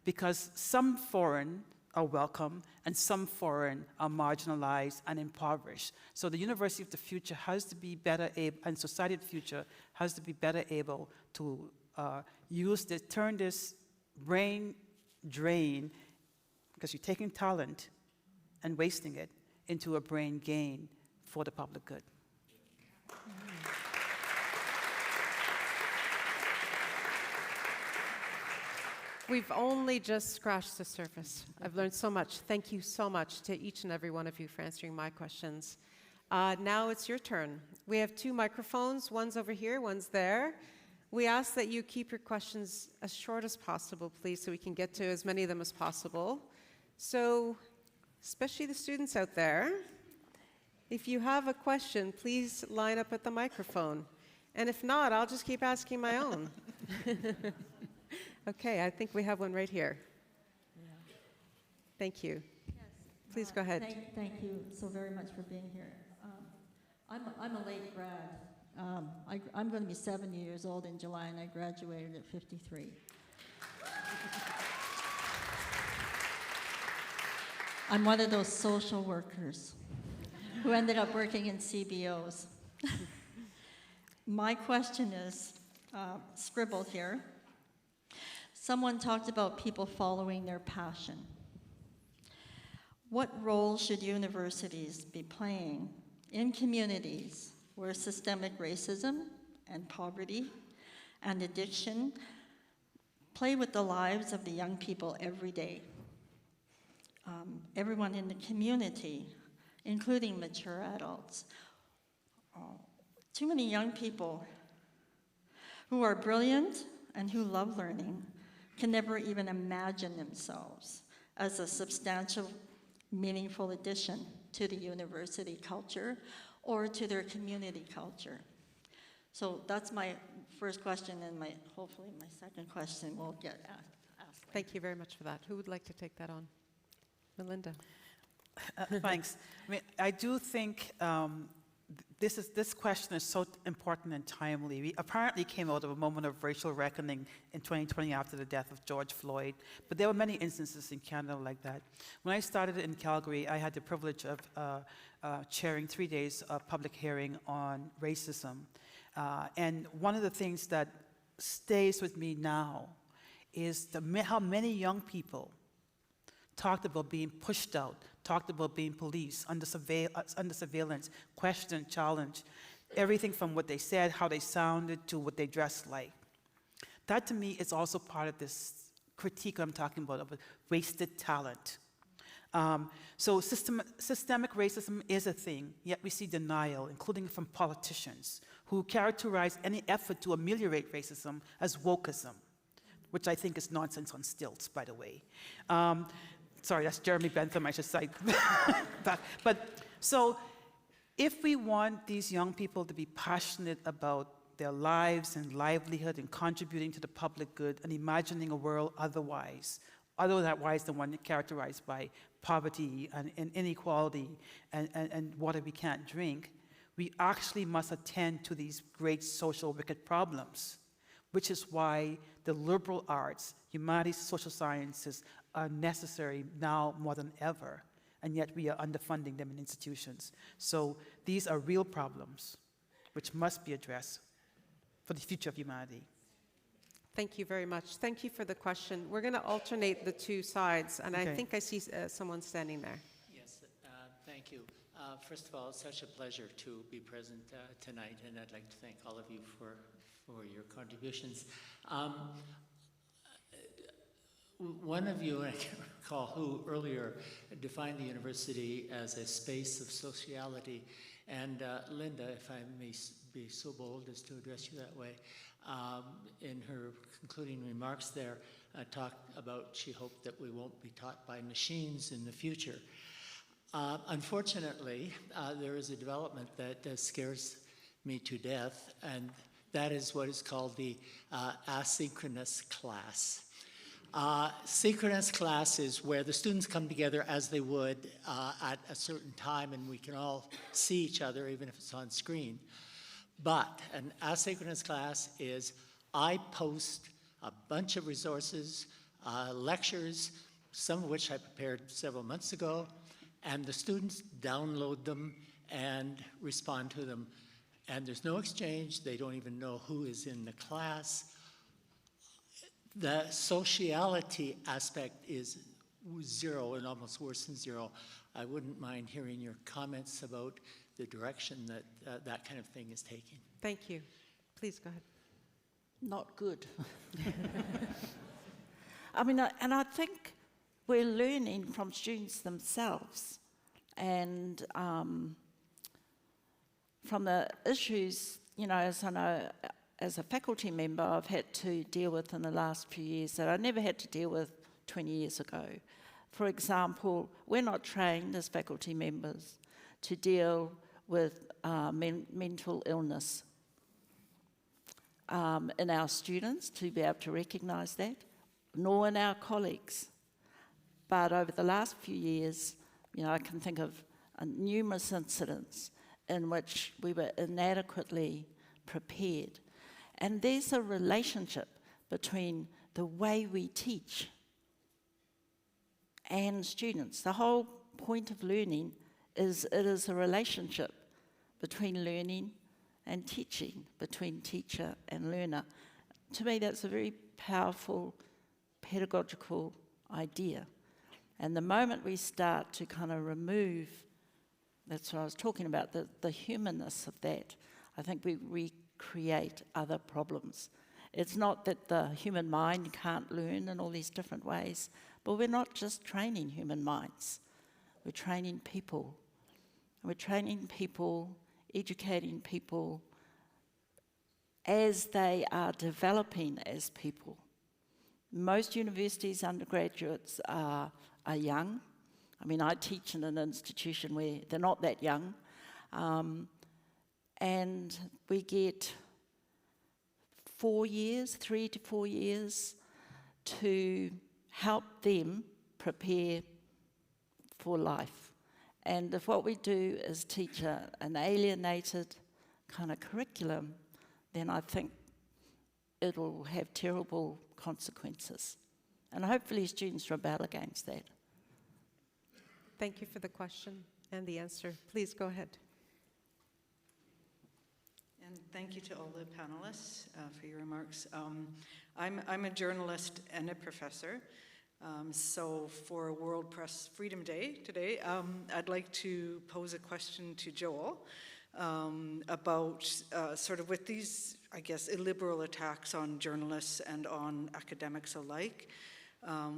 because some foreign are welcome and some foreign are marginalized and impoverished. So the University of the Future has to be better able, and Society of the Future has to be better able to turn this brain drain, because you're taking talent and wasting it, into a brain gain for the public good. We've only just scratched the surface. I've learned so much. Thank you so much to each and every one of you for answering my questions. Now it's your turn. We have 2 microphones. One's over here, one's there. We ask that you keep your questions as short as possible, please, so we can get to as many of them as possible. So, especially the students out there, if you have a question, please line up at the microphone. And if not, I'll just keep asking my own. Okay, I think we have one right here. Yeah. Thank you. Yes. Please go ahead. Thank you so very much for being here. I'm a late grad. I'm going to be 70 years old in July, and I graduated at 53. I'm one of those social workers who ended up working in CBOs. My question is scribbled here. Someone talked about people following their passion. What role should universities be playing in communities where systemic racism and poverty and addiction play with the lives of the young people every day? Everyone in the community, including mature adults. Too many young people who are brilliant and who love learning can never even imagine themselves as a substantial, meaningful addition to the university culture or to their community culture. So that's my first question, and hopefully my second question will get asked. Thank you very much for that. Who would like to take that on? Malinda. Thanks. I mean, I do think this question is so important and timely. We apparently came out of a moment of racial reckoning in 2020 after the death of George Floyd, but there were many instances in Canada like that. When I started in Calgary, I had the privilege of chairing 3 days of public hearing on racism. And one of the things that stays with me now is how many young people talked about being pushed out, talked about being policed, under surveillance, questioned, challenged, everything from what they said, how they sounded, to what they dressed like. That, to me, is also part of this critique I'm talking about, of wasted talent. So systemic racism is a thing, yet we see denial, including from politicians, who characterize any effort to ameliorate racism as wokeism, which I think is nonsense on stilts, by the way. Sorry, that's Jeremy Bentham, I should cite back. But so if we want these young people to be passionate about their lives and livelihood and contributing to the public good and imagining a world otherwise than one characterized by poverty and inequality and water we can't drink, we actually must attend to these great social wicked problems, which is why the liberal arts, humanities, social sciences are necessary now more than ever, and yet we are underfunding them in institutions. So these are real problems which must be addressed for the future of humanity. Thank you very much. Thank you for the question. We're going to alternate the 2 sides, and Okay. I think I see someone standing there. Yes, thank you. First of all, it's such a pleasure to be present tonight, and I'd like to thank all of you for your contributions. One of you, I can't recall who, earlier defined the university as a space of sociality. And Linda, if I may be so bold as to address you that way, in her concluding remarks there, talked about she hoped that we won't be taught by machines in the future. Unfortunately, there is a development that scares me to death, and that is what is called the asynchronous class. Synchronous class is where the students come together as they would at a certain time, and we can all see each other even if it's on screen. But an asynchronous class is I post a bunch of resources, lectures, some of which I prepared several months ago, and the students download them and respond to them. And there's no exchange. They don't even know who is in the class. The sociality aspect is zero, and almost worse than zero. I wouldn't mind hearing your comments about the direction that that kind of thing is taking. Thank you. Please go ahead. Not good. I mean, and I think we're learning from students themselves, and from the issues, you know, as I know, as a faculty member, I've had to deal with in the last few years that I never had to deal with 20 years ago. For example, we're not trained as faculty members to deal with mental illness in our students, to be able to recognise that, nor in our colleagues. But over the last few years, you know, I can think of numerous incidents in which we were inadequately prepared. And there's a relationship between the way we teach and students. The whole point of learning is it is a relationship between learning and teaching, between teacher and learner. To me, that's a very powerful pedagogical idea. And the moment we start to kind of remove, that's what I was talking about, the humanness of that, I think we create other problems. It's not that the human mind can't learn in all these different ways, but we're not just training human minds. We're training people. We're training people, educating people as they are developing as people. Most universities' undergraduates are young. I mean, I teach in an institution where they're not that young. And we get 4 years, 3 to 4 years, to help them prepare for life. And if what we do is teach an alienated kind of curriculum, then I think it will have terrible consequences. And hopefully students rebel against that. Thank you for the question and the answer. Please go ahead. And thank you to all the panelists for your remarks. I'm a journalist and a professor. So for World Press Freedom Day today, I'd like to pose a question to Joel about sort of with these, I guess, illiberal attacks on journalists and on academics alike.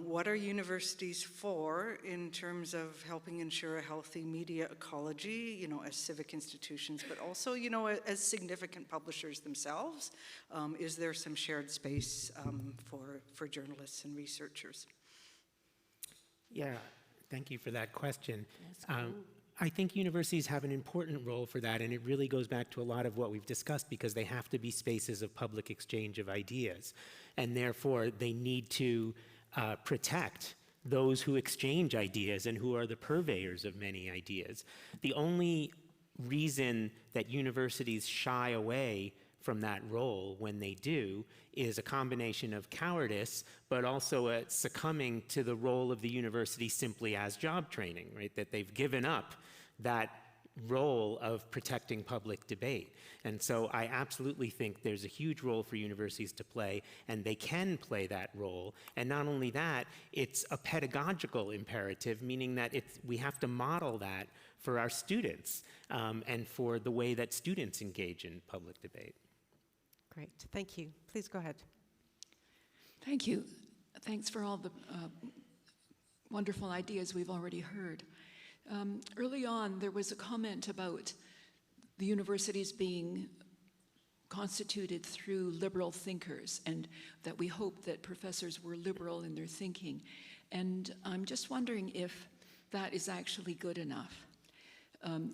What are universities for in terms of helping ensure a healthy media ecology, you know, as civic institutions, but also, you know, as significant publishers themselves? Is there some shared space for journalists and researchers? Yeah, thank you for that question. I think universities have an important role for that, and it really goes back to a lot of what we've discussed, because they have to be spaces of public exchange of ideas, and therefore they need to protect those who exchange ideas and who are the purveyors of many ideas. The only reason that universities shy away from that role when they do is a combination of cowardice, but also a succumbing to the role of the university simply as job training, right? That they've given up that role of protecting public debate. And so I absolutely think there's a huge role for universities to play, and they can play that role. And not only that, it's a pedagogical imperative, meaning that we have to model that for our students and for the way that students engage in public debate. Great, thank you. Please go ahead. Thank you. Thanks for all the wonderful ideas we've already heard. Early on, there was a comment about the universities being constituted through liberal thinkers, and that we hope that professors were liberal in their thinking. And I'm just wondering if that is actually good enough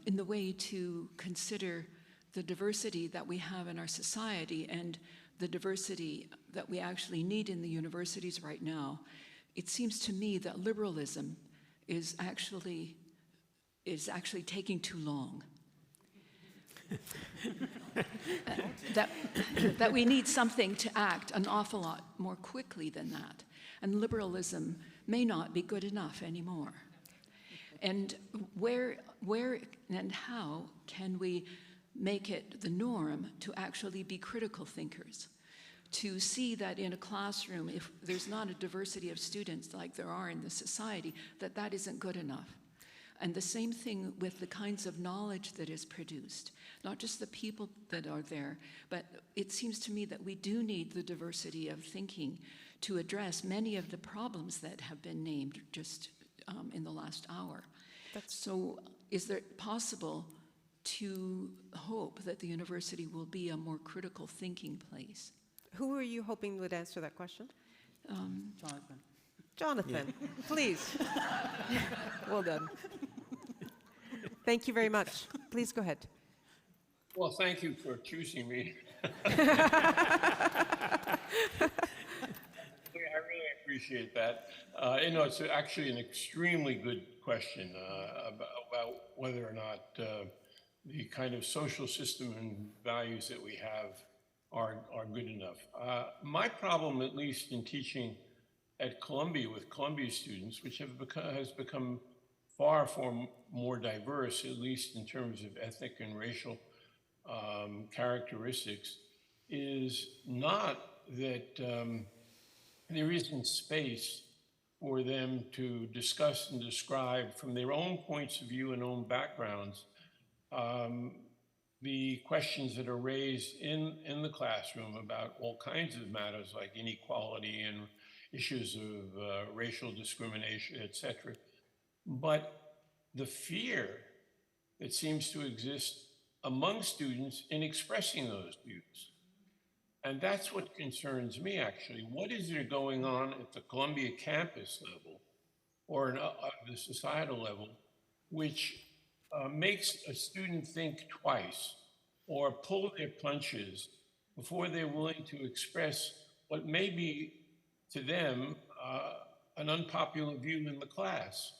in the way to consider the diversity that we have in our society and the diversity that we actually need in the universities right now. It seems to me that liberalism is actually taking too long. that we need something to act an awful lot more quickly than that. And liberalism may not be good enough anymore. And where and how can we make it the norm to actually be critical thinkers? To see that in a classroom, if there's not a diversity of students like there are in the society, that isn't good enough. And the same thing with the kinds of knowledge that is produced, not just the people that are there, but it seems to me that we do need the diversity of thinking to address many of the problems that have been named just in the last hour. So is it possible to hope that the university will be a more critical thinking place? Who are you hoping would answer that question? Jonathan. Jonathan, please. Well done. Thank you very much. Please go ahead. Well, thank you for choosing me. I really appreciate that. It's actually an extremely good question about whether or not the kind of social system and values that we have are good enough. My problem, at least in teaching at Columbia with Columbia students, which has become far more diverse, at least in terms of ethnic and racial characteristics, is not that there isn't space for them to discuss and describe from their own points of view and own backgrounds the questions that are raised in the classroom about all kinds of matters like inequality and issues of racial discrimination, etc. But the fear that seems to exist among students in expressing those views. And that's what concerns me, actually. What is there going on at the Columbia campus level or at the societal level which makes a student think twice or pull their punches before they're willing to express what may be to them an unpopular view in the class?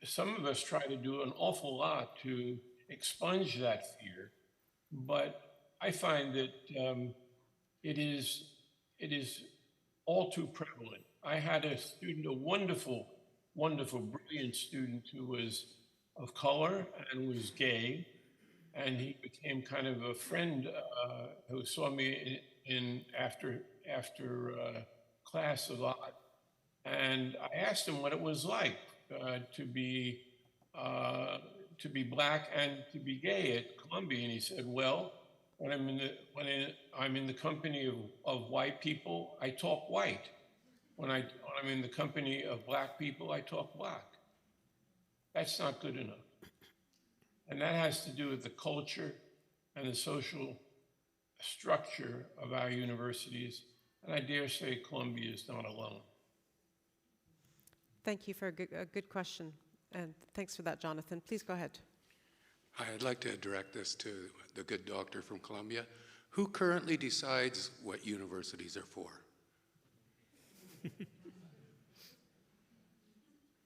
Some of us try to do an awful lot to expunge that fear, but I find that it is all too prevalent. I had a student, a wonderful, brilliant student who was of color and was gay, and he became kind of a friend who saw me in after class a lot. And I asked him what it was like to be black and to be gay at Columbia, and he said, "Well, when I'm in the company of white people, I talk white. When I'm in the company of black people, I talk black." That's not good enough. And that has to do with the culture and the social structure of our universities. And I dare say Columbia is not alone. Thank you for a good question. And thanks for that, Jonathan. Please go ahead. Hi, I'd like to direct this to the good doctor from Columbia. Who currently decides what universities are for?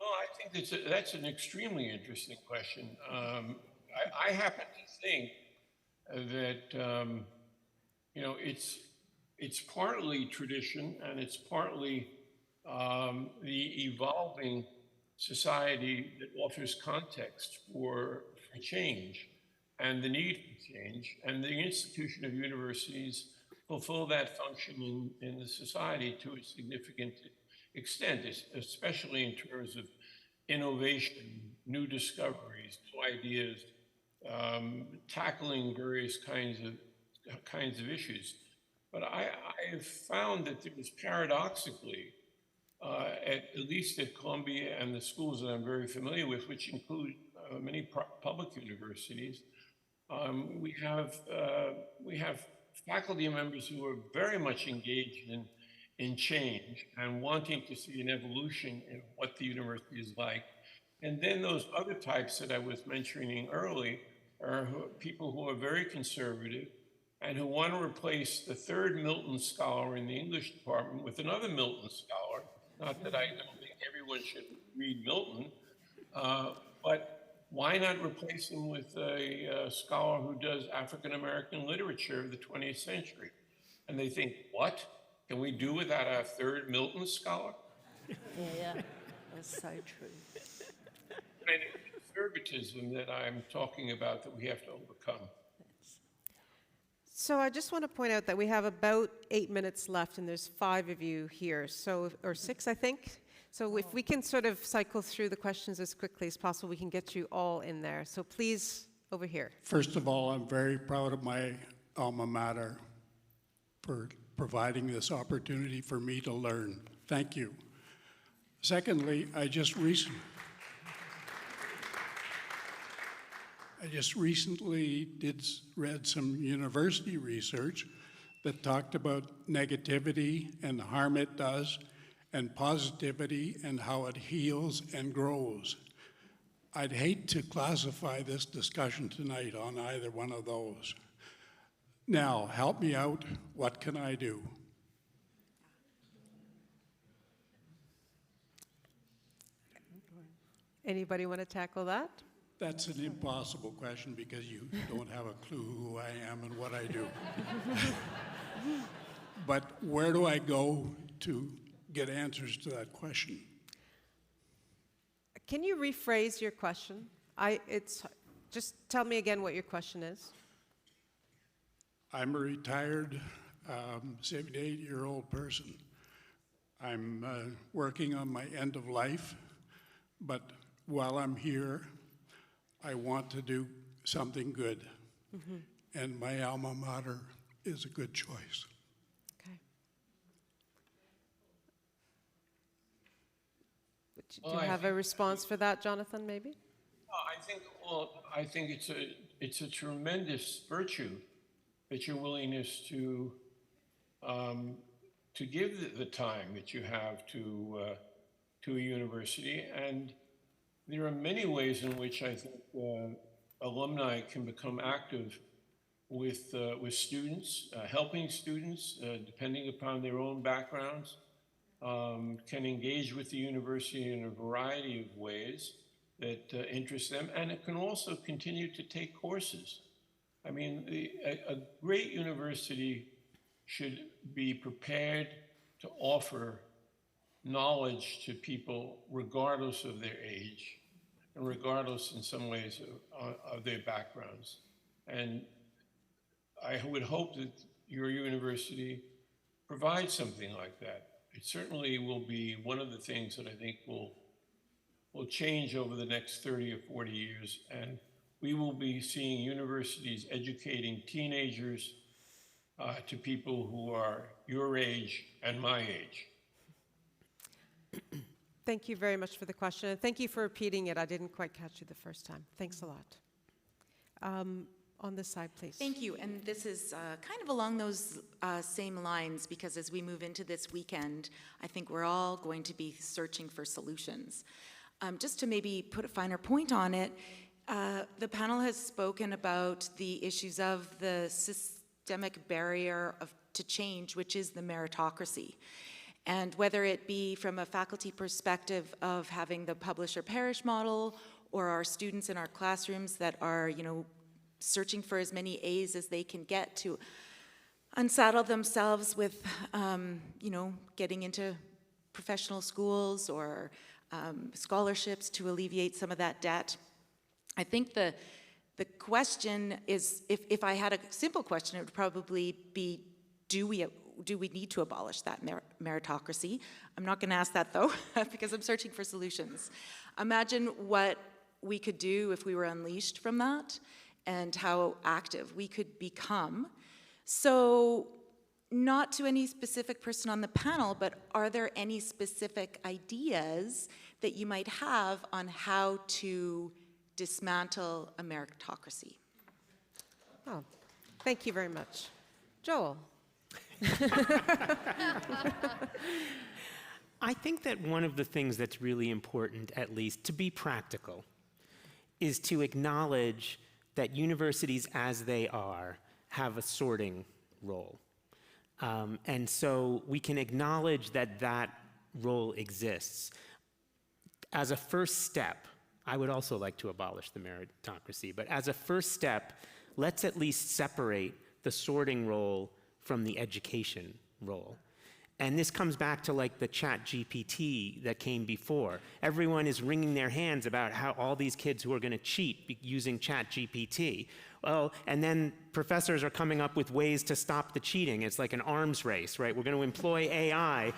Well, I think that's an extremely interesting question. I happen to think that it's partly tradition and it's partly the evolving society that offers context for change and the need for change, and the institution of universities fulfill that function in the society to a significant extent, especially in terms of innovation, new discoveries, new ideas, tackling various kinds of issues. But I have found that there is paradoxically, at least at Columbia and the schools that I'm very familiar with, which include many public universities, we have faculty members who are very much engaged in change and wanting to see an evolution in what the university is like. And then those other types that I was mentioning early are people who are very conservative and who want to replace the third Milton scholar in the English department with another Milton scholar. Not that I don't think everyone should read Milton, but why not replace him with a scholar who does African-American literature of the 20th century? And they think, what? Can we do without a third Milton scholar? Yeah, that's so true. And it's conservatism that I'm talking about that we have to overcome. So I just want to point out that we have about 8 minutes left, and there's 5 of you here, so, or 6, I think. So if we can sort of cycle through the questions as quickly as possible, we can get you all in there. So please, over here. First of all, I'm very proud of my alma mater for providing this opportunity for me to learn. Thank you. Secondly, I just recently read some university research that talked about negativity and the harm it does, and positivity and how it heals and grows. I'd hate to classify this discussion tonight on either one of those. Now, help me out. What can I do? Anybody want to tackle that? That's an impossible question because you don't have a clue who I am and what I do. But where do I go to get answers to that question? Can you rephrase your question? Just tell me again what your question is. I'm a retired 78-year-old person. I'm working on my end of life, but while I'm here, I want to do something good. Mm-hmm. And my alma mater is a good choice. Okay. Do you have a response for that, Jonathan, maybe? I think it's a tremendous virtue that your willingness to give the time that you have to a university. And there are many ways in which I think alumni can become active with students, helping students, depending upon their own backgrounds, can engage with the university in a variety of ways that interest them, and it can also continue to take courses. I mean, a great university should be prepared to offer knowledge to people regardless of their age and regardless in some ways of their backgrounds. And I would hope that your university provides something like that. It certainly will be one of the things that I think will change over the next 30 or 40 years, and we will be seeing universities educating teenagers to people who are your age and my age. Thank you very much for the question, and thank you for repeating it. I didn't quite catch you the first time. Thanks a lot. On this side, please. Thank you, and this is kind of along those same lines, because as we move into this weekend, I think we're all going to be searching for solutions. Just to maybe put a finer point on it, the panel has spoken about the issues of the systemic barrier to change, which is the meritocracy. And whether it be from a faculty perspective of having the publish or perish model, or our students in our classrooms that are, searching for as many A's as they can get to unsaddle themselves with, getting into professional schools or scholarships to alleviate some of that debt. I think the question is, if I had a simple question, it would probably be, do we need to abolish that meritocracy? I'm not going to ask that, though, because I'm searching for solutions. Imagine what we could do if we were unleashed from that and how active we could become. So, not to any specific person on the panel, but are there any specific ideas that you might have on how to dismantle a meritocracy? Oh, thank you very much. Joel. I think that one of the things that's really important, at least to be practical, is to acknowledge that universities as they are have a sorting role. And so we can acknowledge that that role exists. As a first step, I would also like to abolish the meritocracy, but as a first step, let's at least separate the sorting role from the education role. And this comes back to like the ChatGPT that came before. Everyone is wringing their hands about how all these kids who are going to cheat using ChatGPT. Well, and then professors are coming up with ways to stop the cheating. It's like an arms race, right? We're going to employ AI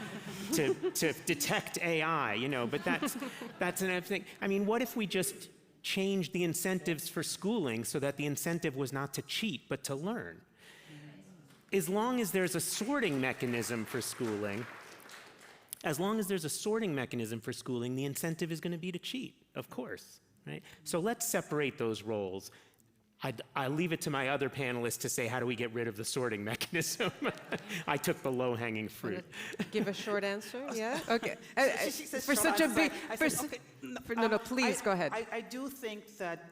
to detect AI, you know, but that's another thing. I mean, what if we just changed the incentives for schooling so that the incentive was not to cheat, but to learn? As long as there's a sorting mechanism for schooling, the incentive is going to be to cheat, of course, right? So let's separate those roles. I'll leave it to my other panelists to say, how do we get rid of the sorting mechanism? I took the low-hanging fruit. Give a short answer, yeah? Okay. She says For short such a answer. big... I for said, s- okay, No, please, go ahead. I do think that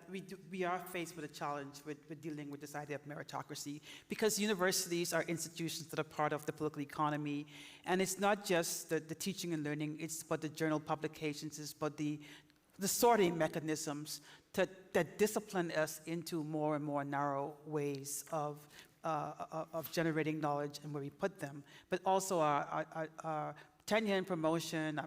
we are faced with a challenge with dealing with this idea of meritocracy, because universities are institutions that are part of the political economy, and it's not just the teaching and learning, it's about the journal publications, it's about the sorting mechanisms that discipline us into more and more narrow ways of generating knowledge and where we put them, but also our tenure and promotion,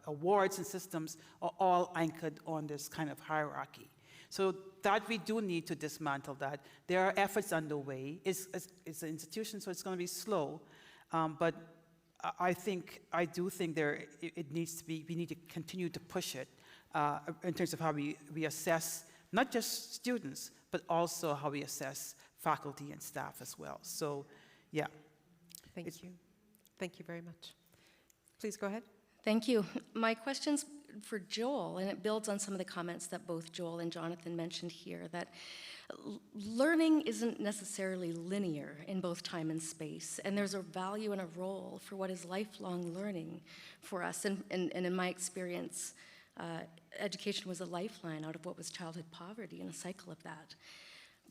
awards and systems are all anchored on this kind of hierarchy. So that we do need to dismantle that. There are efforts underway. It's an institution, so it's going to be slow, but I do think it needs to be. We need to continue to push it in terms of how we assess not just students, but also how we assess faculty and staff as well. So, yeah. Thank you. Thank you very much. Please go ahead. Thank you. My question's for Joel, and it builds on some of the comments that both Joel and Jonathan mentioned here, that learning isn't necessarily linear in both time and space, and there's a value and a role for what is lifelong learning for us. And in my experience, education was a lifeline out of what was childhood poverty and a cycle of that.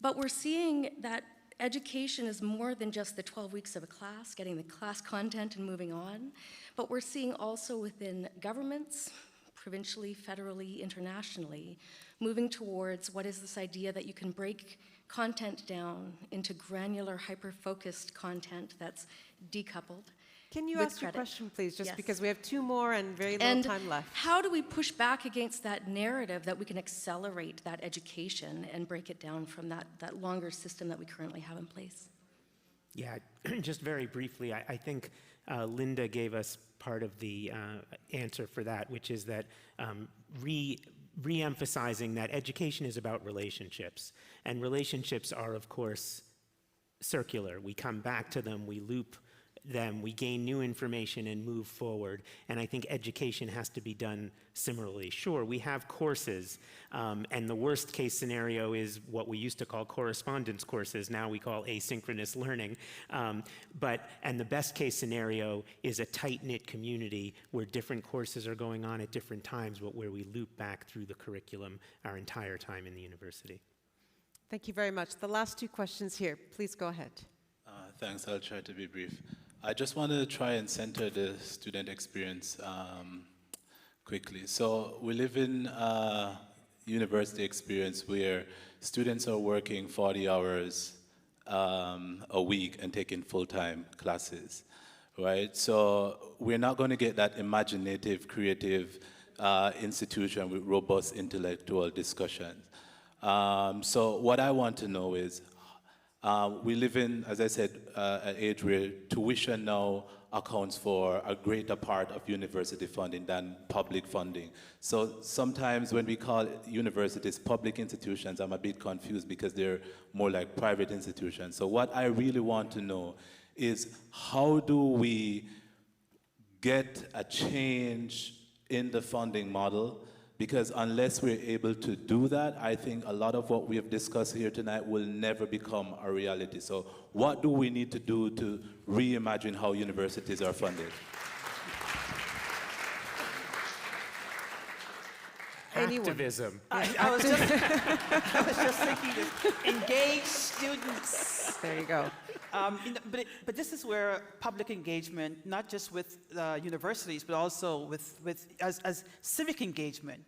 But we're seeing that education is more than just the 12 weeks of a class, getting the class content and moving on, but we're seeing also within governments, provincially, federally, internationally, moving towards what is this idea that you can break content down into granular, hyper-focused content that's decoupled. Can you ask your question, please, just Yes. because we have two more and very little time left. How do we push back against that narrative that we can accelerate that education and break it down from that longer system that we currently have in place? Yeah, just very briefly, I think Linda gave us part of the answer for that, which is that re-emphasizing that education is about relationships. And relationships are, of course, circular. We come back to them, we loop them, we gain new information and move forward. And I think education has to be done similarly. Sure, we have courses, and the worst case scenario is what we used to call correspondence courses, now we call asynchronous learning. And the best case scenario is a tight-knit community where different courses are going on at different times, but where we loop back through the curriculum our entire time in the university. Thank you very much. The last two questions here. Please go ahead. Thanks, I'll try to be brief. I just want to try and center the student experience quickly. So we live in a university experience where students are working 40 hours a week and taking full-time classes, right? So we're not going to get that imaginative, creative institution with robust intellectual discussions. So what I want to know is, we live in, as I said, an age where tuition now accounts for a greater part of university funding than public funding. So sometimes when we call universities public institutions, I'm a bit confused because they're more like private institutions. So what I really want to know is, how do we get a change in the funding model? Because unless we're able to do that, I think a lot of what we have discussed here tonight will never become a reality. So what do we need to do to reimagine how universities are funded? Activism. I was just thinking this. Engage students. There you go. But this is where public engagement, not just with universities, but also as civic engagement,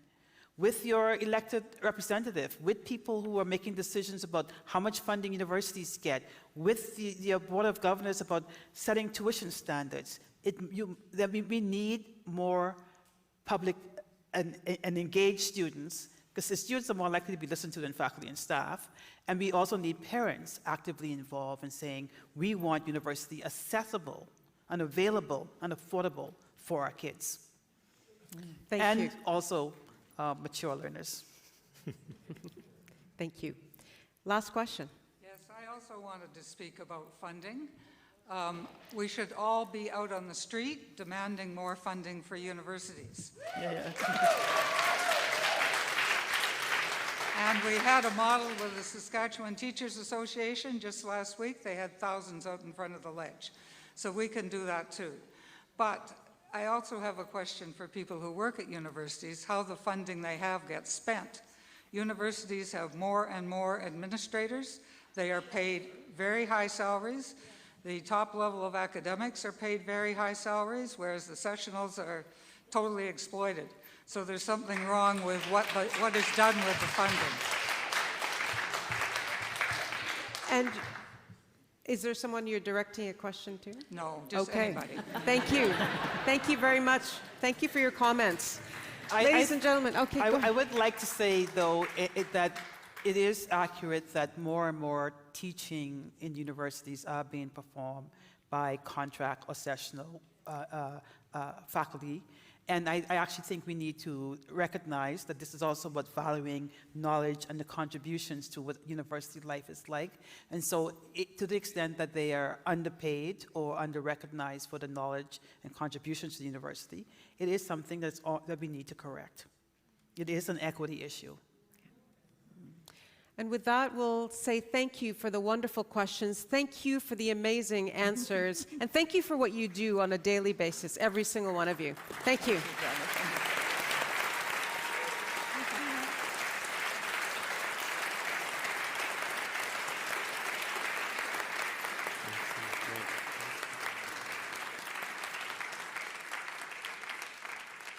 with your elected representative, with people who are making decisions about how much funding universities get, with the Board of Governors about setting tuition standards. We need more public and engaged students, because the students are more likely to be listened to than faculty and staff. And we also need parents actively involved in saying, we want university accessible and available and affordable for our kids. Thank you. And also mature learners. Thank you. Last question. Yes, I also wanted to speak about funding. We should all be out on the street demanding more funding for universities. And we had a model with the Saskatchewan Teachers Association just last week. They had thousands out in front of the ledge. So we can do that too. But I also have a question for people who work at universities, how the funding they have gets spent. Universities have more and more administrators. They are paid very high salaries. The top level of academics are paid very high salaries, whereas the sessionals are totally exploited. So there's something wrong with what is done with the funding. And is there someone you're directing a question to? No, just okay. anybody. Thank you. Thank you very much. Thank you for your comments. Ladies and gentlemen, okay. I would like to say, though, that it is accurate that more and more teaching in universities are being performed by contract or sessional faculty. And I actually think we need to recognize that this is also about valuing knowledge and the contributions to what university life is like. And so to the extent that they are underpaid or under-recognized for the knowledge and contributions to the university, it is something that we need to correct. It is an equity issue. And with that, we'll say thank you for the wonderful questions. Thank you for the amazing answers. And thank you for what you do on a daily basis, every single one of you. Thank you.